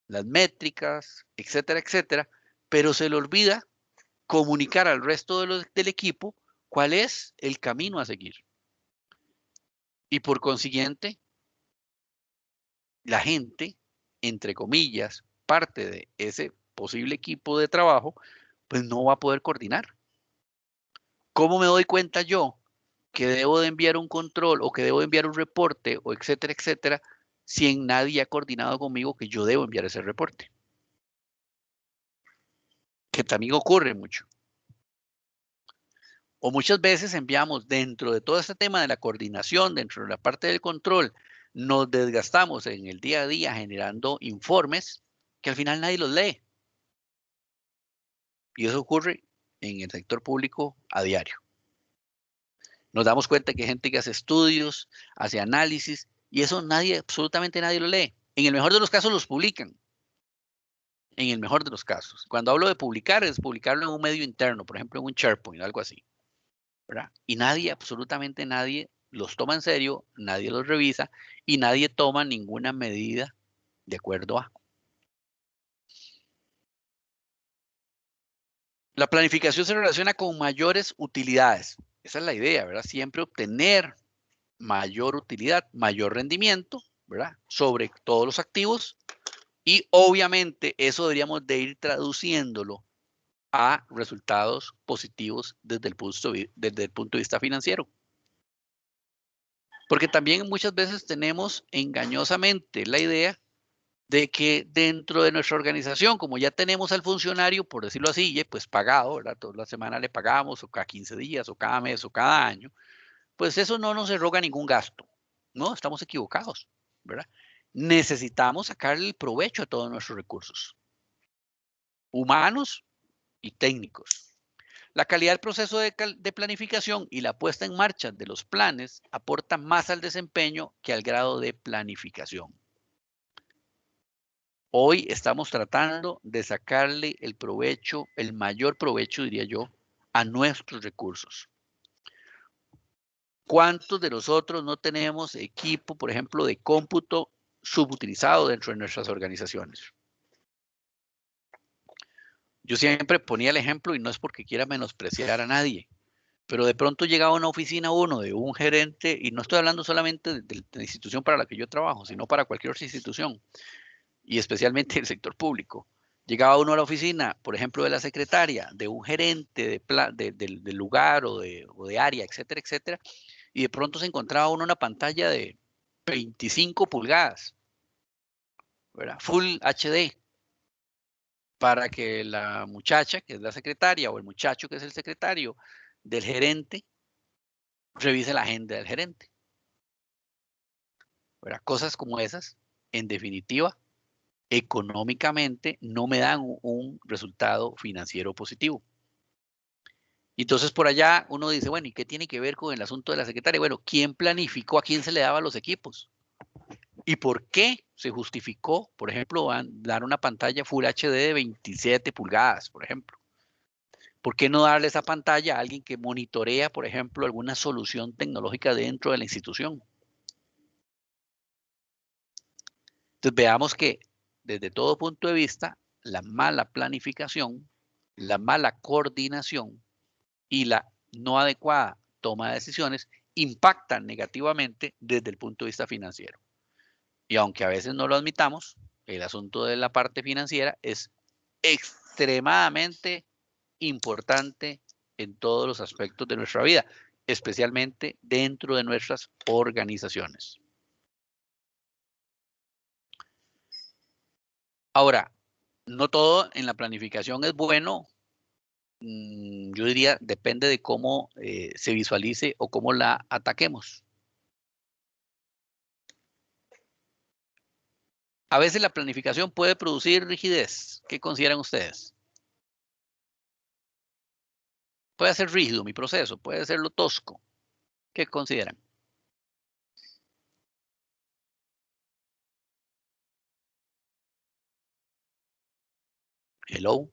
las métricas, etcétera, etcétera, pero se le olvida comunicar al resto del equipo cuál es el camino a seguir. Y por consiguiente, la gente, entre comillas, parte de ese posible equipo de trabajo, pues no va a poder coordinar. ¿Cómo me doy cuenta yo que debo de enviar un control o que debo de enviar un reporte o etcétera, etcétera, si nadie ha coordinado conmigo que yo debo enviar ese reporte? Que también ocurre mucho. O muchas veces enviamos dentro de todo este tema de la coordinación, dentro de la parte del control, nos desgastamos en el día a día generando informes que al final nadie los lee. Y eso ocurre en el sector público a diario. Nos damos cuenta que hay gente que hace estudios, hace análisis, y eso absolutamente nadie lo lee. En el mejor de los casos los publican. En el mejor de los casos. Cuando hablo de publicar, es publicarlo en un medio interno, por ejemplo, en un SharePoint, algo así, ¿verdad? Y nadie, absolutamente nadie, los toma en serio, nadie los revisa y nadie toma ninguna medida de acuerdo a. La planificación se relaciona con mayores utilidades. Esa es la idea, ¿verdad? Siempre obtener mayor utilidad, mayor rendimiento, ¿verdad? Sobre todos los activos. Y obviamente eso deberíamos de ir traduciéndolo a resultados positivos desde el punto de vista financiero. Porque también muchas veces tenemos engañosamente la idea de que dentro de nuestra organización, como ya tenemos al funcionario, por decirlo así, pues pagado, ¿verdad? Toda la semana le pagamos, o cada 15 días, o cada mes, o cada año, pues eso no nos eroga ningún gasto. No, estamos equivocados, ¿verdad? Necesitamos sacarle el provecho a todos nuestros recursos, humanos y técnicos. La calidad del proceso de planificación y la puesta en marcha de los planes aporta más al desempeño que al grado de planificación. Hoy estamos tratando de sacarle el provecho, el mayor provecho, diría yo, a nuestros recursos. ¿Cuántos de nosotros no tenemos equipo, por ejemplo, de cómputo subutilizado dentro de nuestras organizaciones? Yo siempre ponía el ejemplo y no es porque quiera menospreciar a nadie, pero de pronto llegaba a una oficina uno de un gerente, y no estoy hablando solamente de la institución para la que yo trabajo, sino para cualquier otra institución, y especialmente el sector público. Llegaba uno a la oficina, por ejemplo, de la secretaria, de un gerente del lugar o de área, etcétera, etcétera, y de pronto se encontraba uno una pantalla de 25 pulgadas, ¿verdad? Full HD, para que la muchacha, que es la secretaria, o el muchacho, que es el secretario del gerente, revise la agenda del gerente, ¿verdad? Cosas como esas, en definitiva, económicamente no me dan un resultado financiero positivo. Entonces por allá uno dice, bueno, ¿y qué tiene que ver con el asunto de la secretaria? Bueno, ¿quién planificó a quién se le daba los equipos? ¿Y por qué se justificó, por ejemplo, dar una pantalla Full HD de 27 pulgadas, por ejemplo? ¿Por qué no darle esa pantalla a alguien que monitorea, por ejemplo, alguna solución tecnológica dentro de la institución? Entonces veamos que desde todo punto de vista, la mala planificación, la mala coordinación y la no adecuada toma de decisiones impactan negativamente desde el punto de vista financiero. Y aunque a veces no lo admitamos, el asunto de la parte financiera es extremadamente importante en todos los aspectos de nuestra vida, especialmente dentro de nuestras organizaciones. Ahora, no todo en la planificación es bueno. Yo diría, depende de cómo se visualice o cómo la ataquemos. A veces la planificación puede producir rigidez. ¿Qué consideran ustedes? Puede ser rígido mi proceso, puede serlo tosco. ¿Qué consideran? Hello.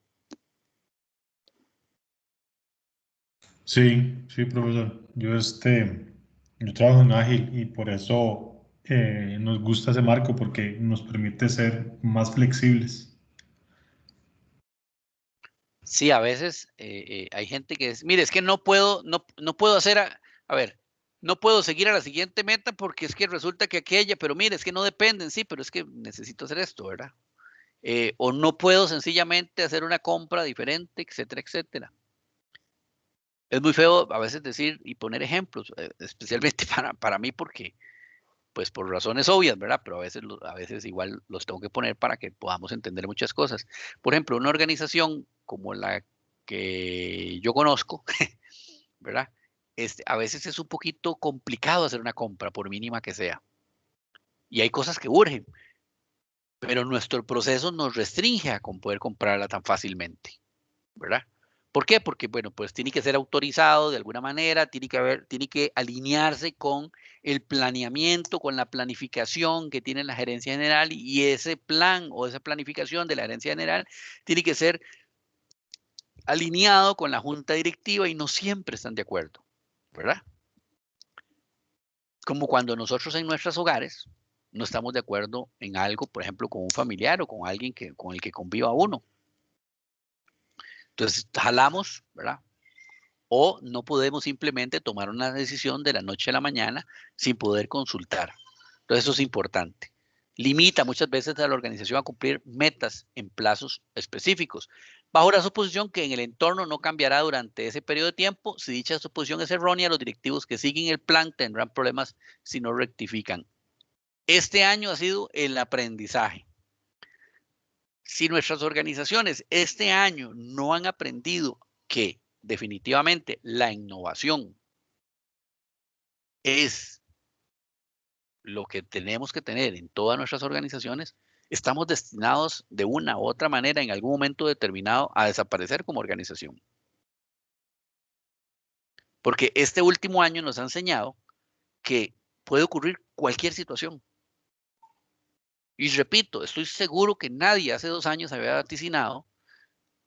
Sí, sí, profesor. Yo trabajo en Ágil y por eso nos gusta ese marco porque nos permite ser más flexibles. Sí, a veces hay gente que es, mire, es que no puedo, no puedo hacer, a ver, no puedo seguir a la siguiente meta porque es que resulta que aquella, pero mire, es que no dependen, sí, pero es que necesito hacer esto, ¿verdad? O no puedo sencillamente hacer una compra diferente, etcétera, etcétera. Es muy feo a veces decir y poner ejemplos, especialmente para mí porque, pues por razones obvias, ¿verdad? Pero a veces igual los tengo que poner para que podamos entender muchas cosas. Por ejemplo, una organización como la que yo conozco, ¿verdad? A veces es un poquito complicado hacer una compra, por mínima que sea. Y hay cosas que urgen, pero nuestro proceso nos restringe a poder comprarla tan fácilmente, ¿verdad? ¿Por qué? Porque, bueno, pues tiene que ser autorizado de alguna manera, tiene que alinearse con el planeamiento, con la planificación que tiene la gerencia general y ese plan o esa planificación de la gerencia general tiene que ser alineado con la junta directiva y no siempre están de acuerdo, ¿verdad? Como cuando nosotros en nuestros hogares no estamos de acuerdo en algo, por ejemplo, con un familiar o con alguien con el que conviva uno. Entonces, jalamos, ¿verdad? O no podemos simplemente tomar una decisión de la noche a la mañana sin poder consultar. Entonces, eso es importante. Limita muchas veces a la organización a cumplir metas en plazos específicos, bajo la suposición que en el entorno no cambiará durante ese periodo de tiempo. Si dicha suposición es errónea, los directivos que siguen el plan tendrán problemas si no rectifican. Este año ha sido el aprendizaje. Si nuestras organizaciones este año no han aprendido que definitivamente la innovación es lo que tenemos que tener en todas nuestras organizaciones, estamos destinados de una u otra manera en algún momento determinado a desaparecer como organización. Porque este último año nos ha enseñado que puede ocurrir cualquier situación. Y repito, estoy seguro que nadie hace 2 años había vaticinado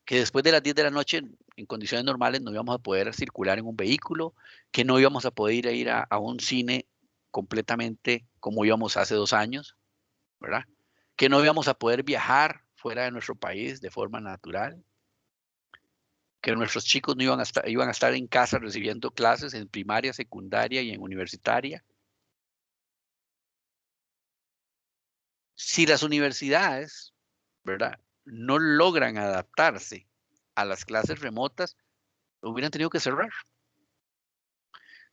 que después de las 10 de la noche, en condiciones normales, no íbamos a poder circular en un vehículo, que no íbamos a poder ir a un cine completamente como íbamos hace 2 años, ¿verdad? Que no íbamos a poder viajar fuera de nuestro país de forma natural, que nuestros chicos no iban a estar en casa recibiendo clases en primaria, secundaria y en universitaria. Si las universidades, ¿verdad?, no logran adaptarse a las clases remotas, hubieran tenido que cerrar.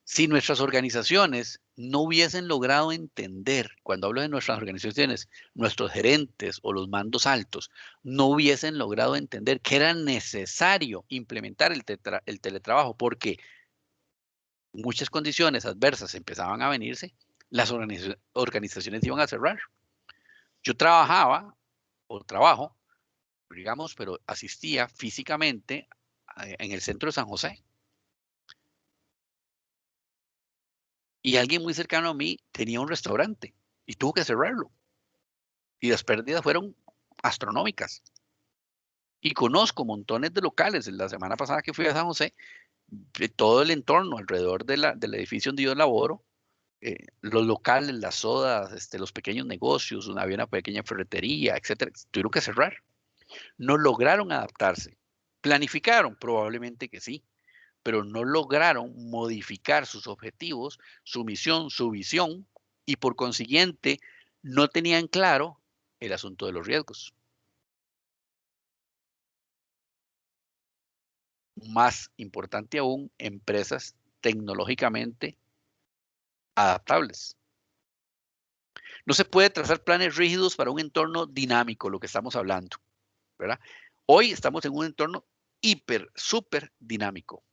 Si nuestras organizaciones no hubiesen logrado entender, cuando hablo de nuestras organizaciones, nuestros gerentes o los mandos altos, no hubiesen logrado entender que era necesario implementar el teletrabajo porque muchas condiciones adversas empezaban a venirse, las organizaciones iban a cerrar. Yo trabajaba o trabajo, digamos, pero asistía físicamente en el centro de San José. Y alguien muy cercano a mí tenía un restaurante y tuvo que cerrarlo. Y las pérdidas fueron astronómicas. Y conozco montones de locales. La semana pasada que fui a San José, de todo el entorno alrededor del edificio donde yo laboro, los locales, las sodas, los pequeños negocios, había una pequeña ferretería, etcétera, tuvieron que cerrar. No lograron adaptarse. Planificaron, probablemente que sí, pero no lograron modificar sus objetivos, su misión, su visión, y por consiguiente no tenían claro el asunto de los riesgos. Más importante aún, empresas tecnológicamente adaptables. No se puede trazar planes rígidos para un entorno dinámico, lo que estamos hablando, ¿verdad? Hoy estamos en un entorno súper dinámico.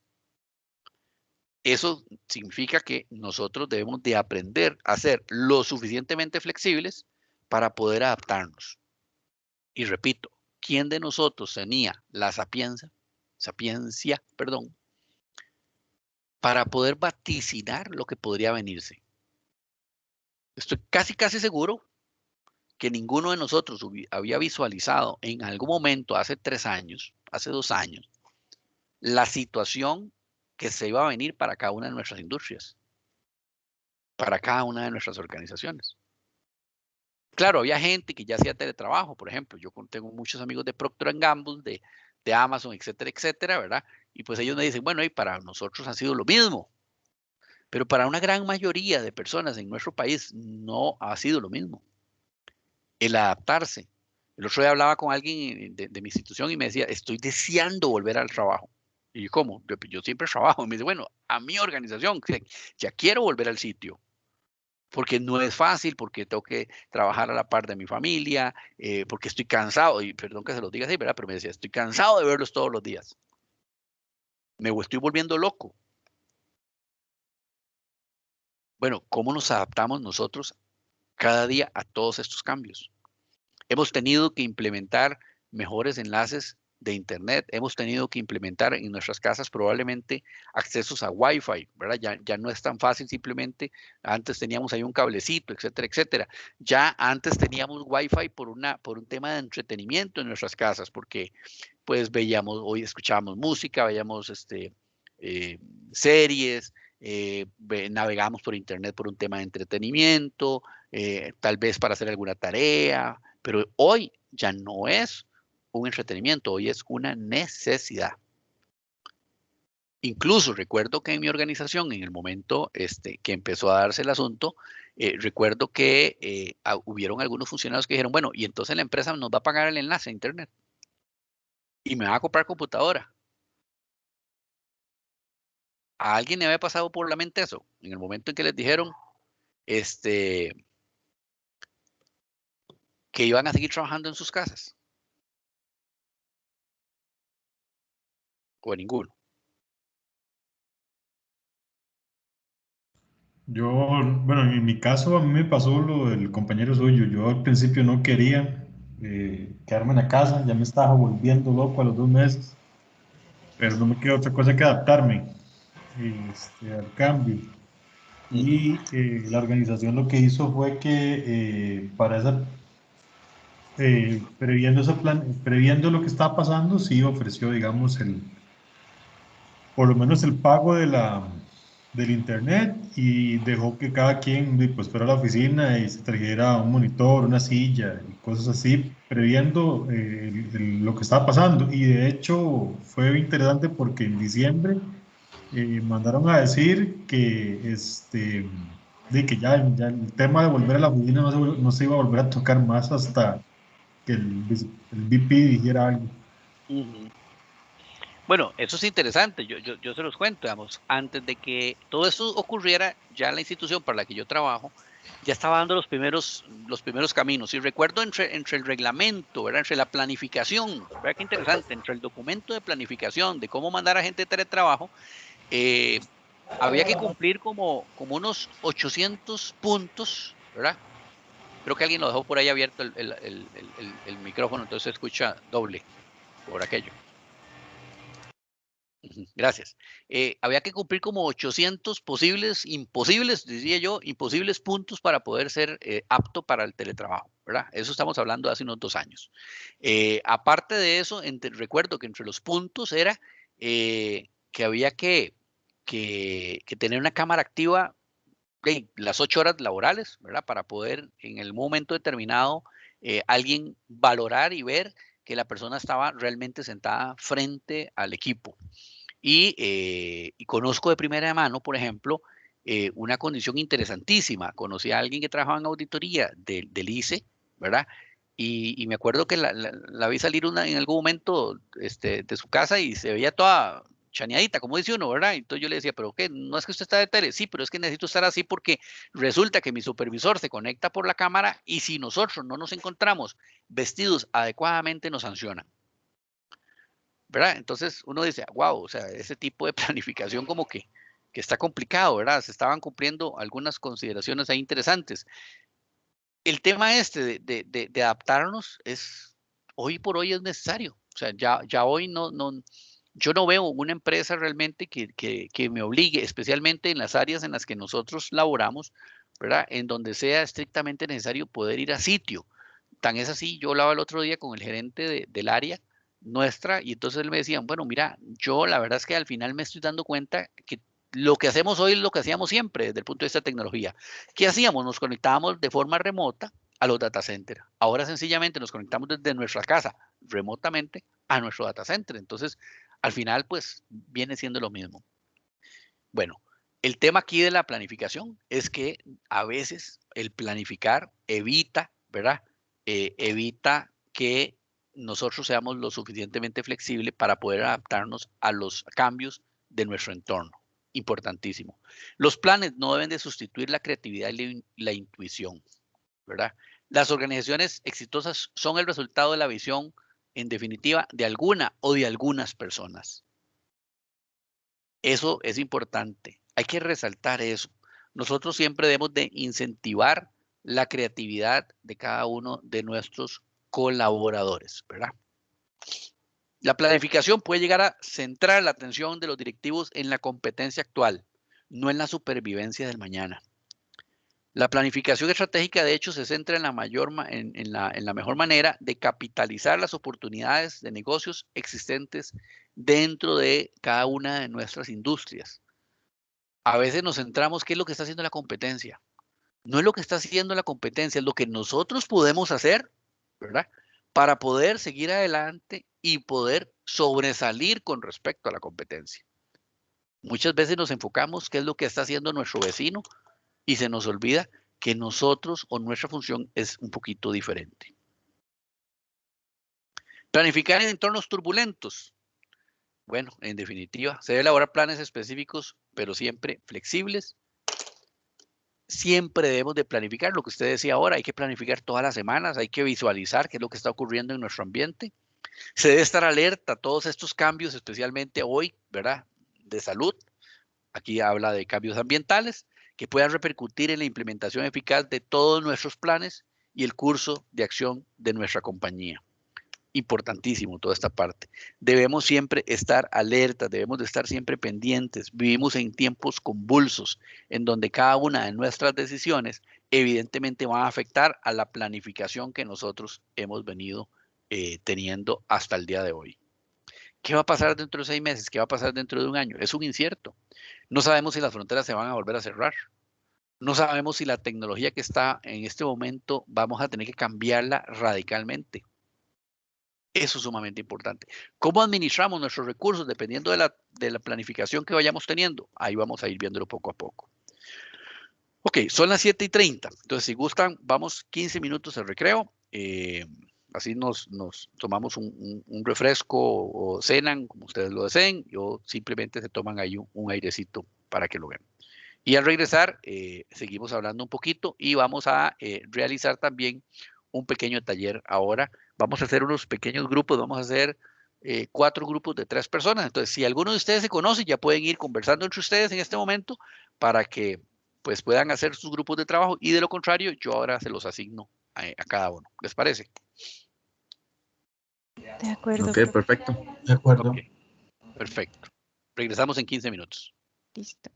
Eso significa que nosotros debemos de aprender a ser lo suficientemente flexibles para poder adaptarnos. Y repito, ¿quién de nosotros tenía la sapiencia, para poder vaticinar lo que podría venirse? Estoy casi seguro que ninguno de nosotros había visualizado en algún momento, hace 3 años, hace 2 años, la situación que se iba a venir para cada una de nuestras industrias, para cada una de nuestras organizaciones. Claro, había gente que ya hacía teletrabajo, por ejemplo, yo tengo muchos amigos de Procter & Gamble, de Amazon, etcétera, ¿verdad? Y pues ellos me dicen, bueno, y para nosotros ha sido lo mismo, pero para una gran mayoría de personas en nuestro país no ha sido lo mismo. El adaptarse. El otro día hablaba con alguien de mi institución y me decía, estoy deseando volver al trabajo. Y yo, ¿cómo? Yo siempre trabajo. Y me dice, bueno, a mi organización, ya quiero volver al sitio. Porque no es fácil, porque tengo que trabajar a la par de mi familia, porque estoy cansado, y perdón que se los diga así, ¿verdad? Pero me decía, estoy cansado de verlos todos los días. Me estoy volviendo loco. Bueno, ¿cómo nos adaptamos nosotros cada día a todos estos cambios? Hemos tenido que implementar mejores enlaces de Internet. Hemos tenido que implementar en nuestras casas probablemente accesos a Wi-Fi, ¿verdad? Ya no es tan fácil simplemente. Antes teníamos ahí un cablecito, etcétera. Ya antes teníamos Wi-Fi por un tema de entretenimiento en nuestras casas, porque pues hoy escuchábamos música, veíamos series, navegamos por Internet por un tema de entretenimiento, tal vez para hacer alguna tarea, pero hoy ya no es un entretenimiento, hoy es una necesidad. Incluso recuerdo que en mi organización, en el momento que empezó a darse el asunto, recuerdo que hubieron algunos funcionarios que dijeron, bueno, y entonces la empresa nos va a pagar el enlace a Internet y me va a comprar computadora. ¿A alguien le había pasado por la mente eso? En el momento en que les dijeron que iban a seguir trabajando en sus casas. O a ninguno. Yo, bueno, en mi caso a mí me pasó lo del compañero suyo. Yo al principio no quería quedarme en la casa, ya me estaba volviendo loco a los 2 meses, pero no me quedó otra cosa que adaptarme al cambio. Y la organización lo que hizo fue que previendo lo que estaba pasando, sí ofreció, digamos, por lo menos el pago del internet y dejó que cada quien pues fuera a la oficina y se trajera un monitor, una silla y cosas así, previendo lo que estaba pasando. Y de hecho fue interesante porque en diciembre mandaron a decir que, que ya el tema de volver a la oficina no se iba a volver a tocar más hasta que el VP dijera algo. Bueno, eso es interesante, yo se los cuento, digamos, antes de que todo eso ocurriera, ya la institución para la que yo trabajo ya estaba dando los primeros caminos. Y recuerdo entre el reglamento, ¿verdad? Entre la planificación, ¿verdad? Qué interesante, entre el documento de planificación de cómo mandar a gente de teletrabajo, había que cumplir como unos 800 puntos, ¿verdad? Creo que alguien lo dejó por ahí abierto el micrófono, entonces se escucha doble por aquello. Gracias. Había que cumplir como 800 imposibles, diría yo, imposibles puntos para poder ser apto para el teletrabajo, ¿verdad? Eso estamos hablando de hace unos 2 años. Aparte de eso, recuerdo que entre los puntos era que había que tener una cámara activa las 8 horas laborales, ¿verdad? Para poder en el momento determinado alguien valorar y ver que la persona estaba realmente sentada frente al equipo. Y conozco de primera mano, por ejemplo, una condición interesantísima. Conocí a alguien que trabajaba en auditoría del ICE, ¿verdad? Y me acuerdo que la vi salir en algún momento de su casa y se veía toda chaneadita, como dice uno, ¿verdad? Entonces yo le decía, ¿pero qué? ¿No es que usted está de tele? Sí, pero es que necesito estar así porque resulta que mi supervisor se conecta por la cámara y si nosotros no nos encontramos vestidos adecuadamente nos sancionan. ¿Verdad? Entonces uno dice, wow, o sea, ese tipo de planificación como que está complicado, ¿verdad? Se estaban cumpliendo algunas consideraciones ahí interesantes. El tema de adaptarnos hoy por hoy es necesario. O sea, ya hoy yo no veo una empresa realmente que me obligue, especialmente en las áreas en las que nosotros laboramos, ¿verdad? En donde sea estrictamente necesario poder ir a sitio. Tan es así, yo hablaba el otro día con el gerente del área nuestra y entonces él me decía, bueno, mira, yo la verdad es que al final me estoy dando cuenta que lo que hacemos hoy es lo que hacíamos siempre desde el punto de vista de tecnología. ¿Qué hacíamos? Nos conectábamos de forma remota a los data centers. Ahora sencillamente nos conectamos desde nuestra casa remotamente a nuestro data center. Entonces, al final, pues, viene siendo lo mismo. Bueno, el tema aquí de la planificación es que a veces el planificar evita, ¿verdad? Evita que nosotros seamos lo suficientemente flexibles para poder adaptarnos a los cambios de nuestro entorno. Importantísimo. Los planes no deben de sustituir la creatividad y la intuición, ¿verdad? Las organizaciones exitosas son el resultado de la visión, en definitiva, de alguna o de algunas personas. Eso es importante. Hay que resaltar eso. Nosotros siempre debemos de incentivar la creatividad de cada uno de nuestros colaboradores, ¿verdad? La planificación puede llegar a centrar la atención de los directivos en la competencia actual, no en la supervivencia del mañana. La planificación estratégica, de hecho, se centra en la mejor manera de capitalizar las oportunidades de negocios existentes dentro de cada una de nuestras industrias. A veces nos centramos qué es lo que está haciendo la competencia. No es lo que está haciendo la competencia, es lo que nosotros podemos hacer, ¿verdad? Para poder seguir adelante y poder sobresalir con respecto a la competencia. Muchas veces nos enfocamos qué es lo que está haciendo nuestro vecino y se nos olvida que nosotros o nuestra función es un poquito diferente. Planificar en entornos turbulentos. Bueno, en definitiva, se debe elaborar planes específicos, pero siempre flexibles. Siempre debemos de planificar lo que usted decía ahora, hay que planificar todas las semanas, hay que visualizar qué es lo que está ocurriendo en nuestro ambiente. Se debe estar alerta a todos estos cambios, especialmente hoy, ¿verdad? De salud. Aquí habla de cambios ambientales que puedan repercutir en la implementación eficaz de todos nuestros planes y el curso de acción de nuestra compañía. Importantísimo toda esta parte. Debemos siempre estar alertas, debemos de estar siempre pendientes. Vivimos en tiempos convulsos en donde cada una de nuestras decisiones evidentemente va a afectar a la planificación que nosotros hemos venido teniendo hasta el día de hoy. ¿Qué va a pasar dentro de 6 meses? ¿Qué va a pasar dentro de un año? Es un incierto. No sabemos si las fronteras se van a volver a cerrar. No sabemos si la tecnología que está en este momento vamos a tener que cambiarla radicalmente. Eso es sumamente importante. ¿Cómo administramos nuestros recursos dependiendo de la planificación que vayamos teniendo? Ahí vamos a ir viéndolo poco a poco. Ok, son las 7:30. Entonces, si gustan, vamos 15 minutos de recreo. Así nos tomamos un refresco o cenan, como ustedes lo deseen, o simplemente se toman ahí un airecito para que lo vean. Y al regresar, seguimos hablando un poquito y vamos a realizar también un pequeño taller ahora. Vamos a hacer unos pequeños grupos, vamos a hacer 4 grupos de 3 personas. Entonces, si alguno de ustedes se conoce, ya pueden ir conversando entre ustedes en este momento para que pues puedan hacer sus grupos de trabajo y de lo contrario, yo ahora se los asigno a cada uno. ¿Les parece? De acuerdo. Ok, perfecto. De acuerdo. Ok, perfecto. Regresamos en 15 minutos. Listo.